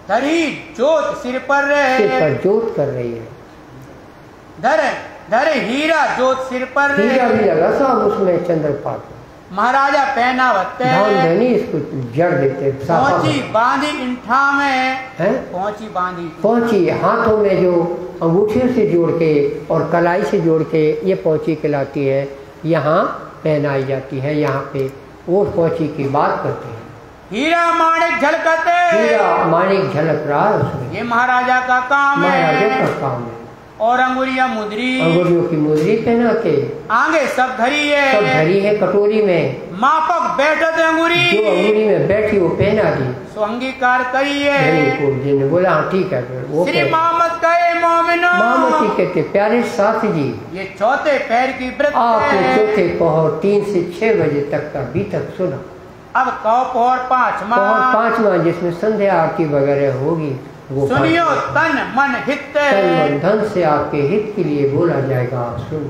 धरी जोत सिर पर जोत कर रही है। धरे हीरा जोत सिर पर, हीरा भी लगा सब उसमें चंद्रपात। महाराजा पहनावत, धामधनी इसको जड़ देते। पहुंची बांधी इंठा में है, पहुंची हाथों में जो अंगूठियों से जोड़ के और कलाई से जोड़ के ये पहुंची कहलाती है, यहाँ पहनाई जाती है। यहाँ पे वो पहुंची की बात करते हैं। हीरा माणिक झलकते, हीरा माणिक झलक रहा है उसमें, ये महाराजा का काम है, महाराजा का काम है। और अंगुरिया मुद्री, अंगुरियों की मुद्री पहना के आगे सब धरी है, कटोरी में। मापक बैठत अंगुरी, जो अंगुरी में बैठी वो पहना दी, सो अंगीकार करी है। जिन्हें बोला हाँ ठीक है। वो श्री मोहम्मद कहे मोमिनो, मोहम्मद कहते प्यारे साथी जी, ये चौथे पैर की व्रत आपने चौथे पहर 3 से 6 बजे तक का अभी तक सुना। अब कहो पहर 5वां, जिसमें संध्या आरती वगैरह होगी, वो सुनियो तन मन हित, तन मन धन से आपके हित के लिए बोला जाएगा, आप सुन।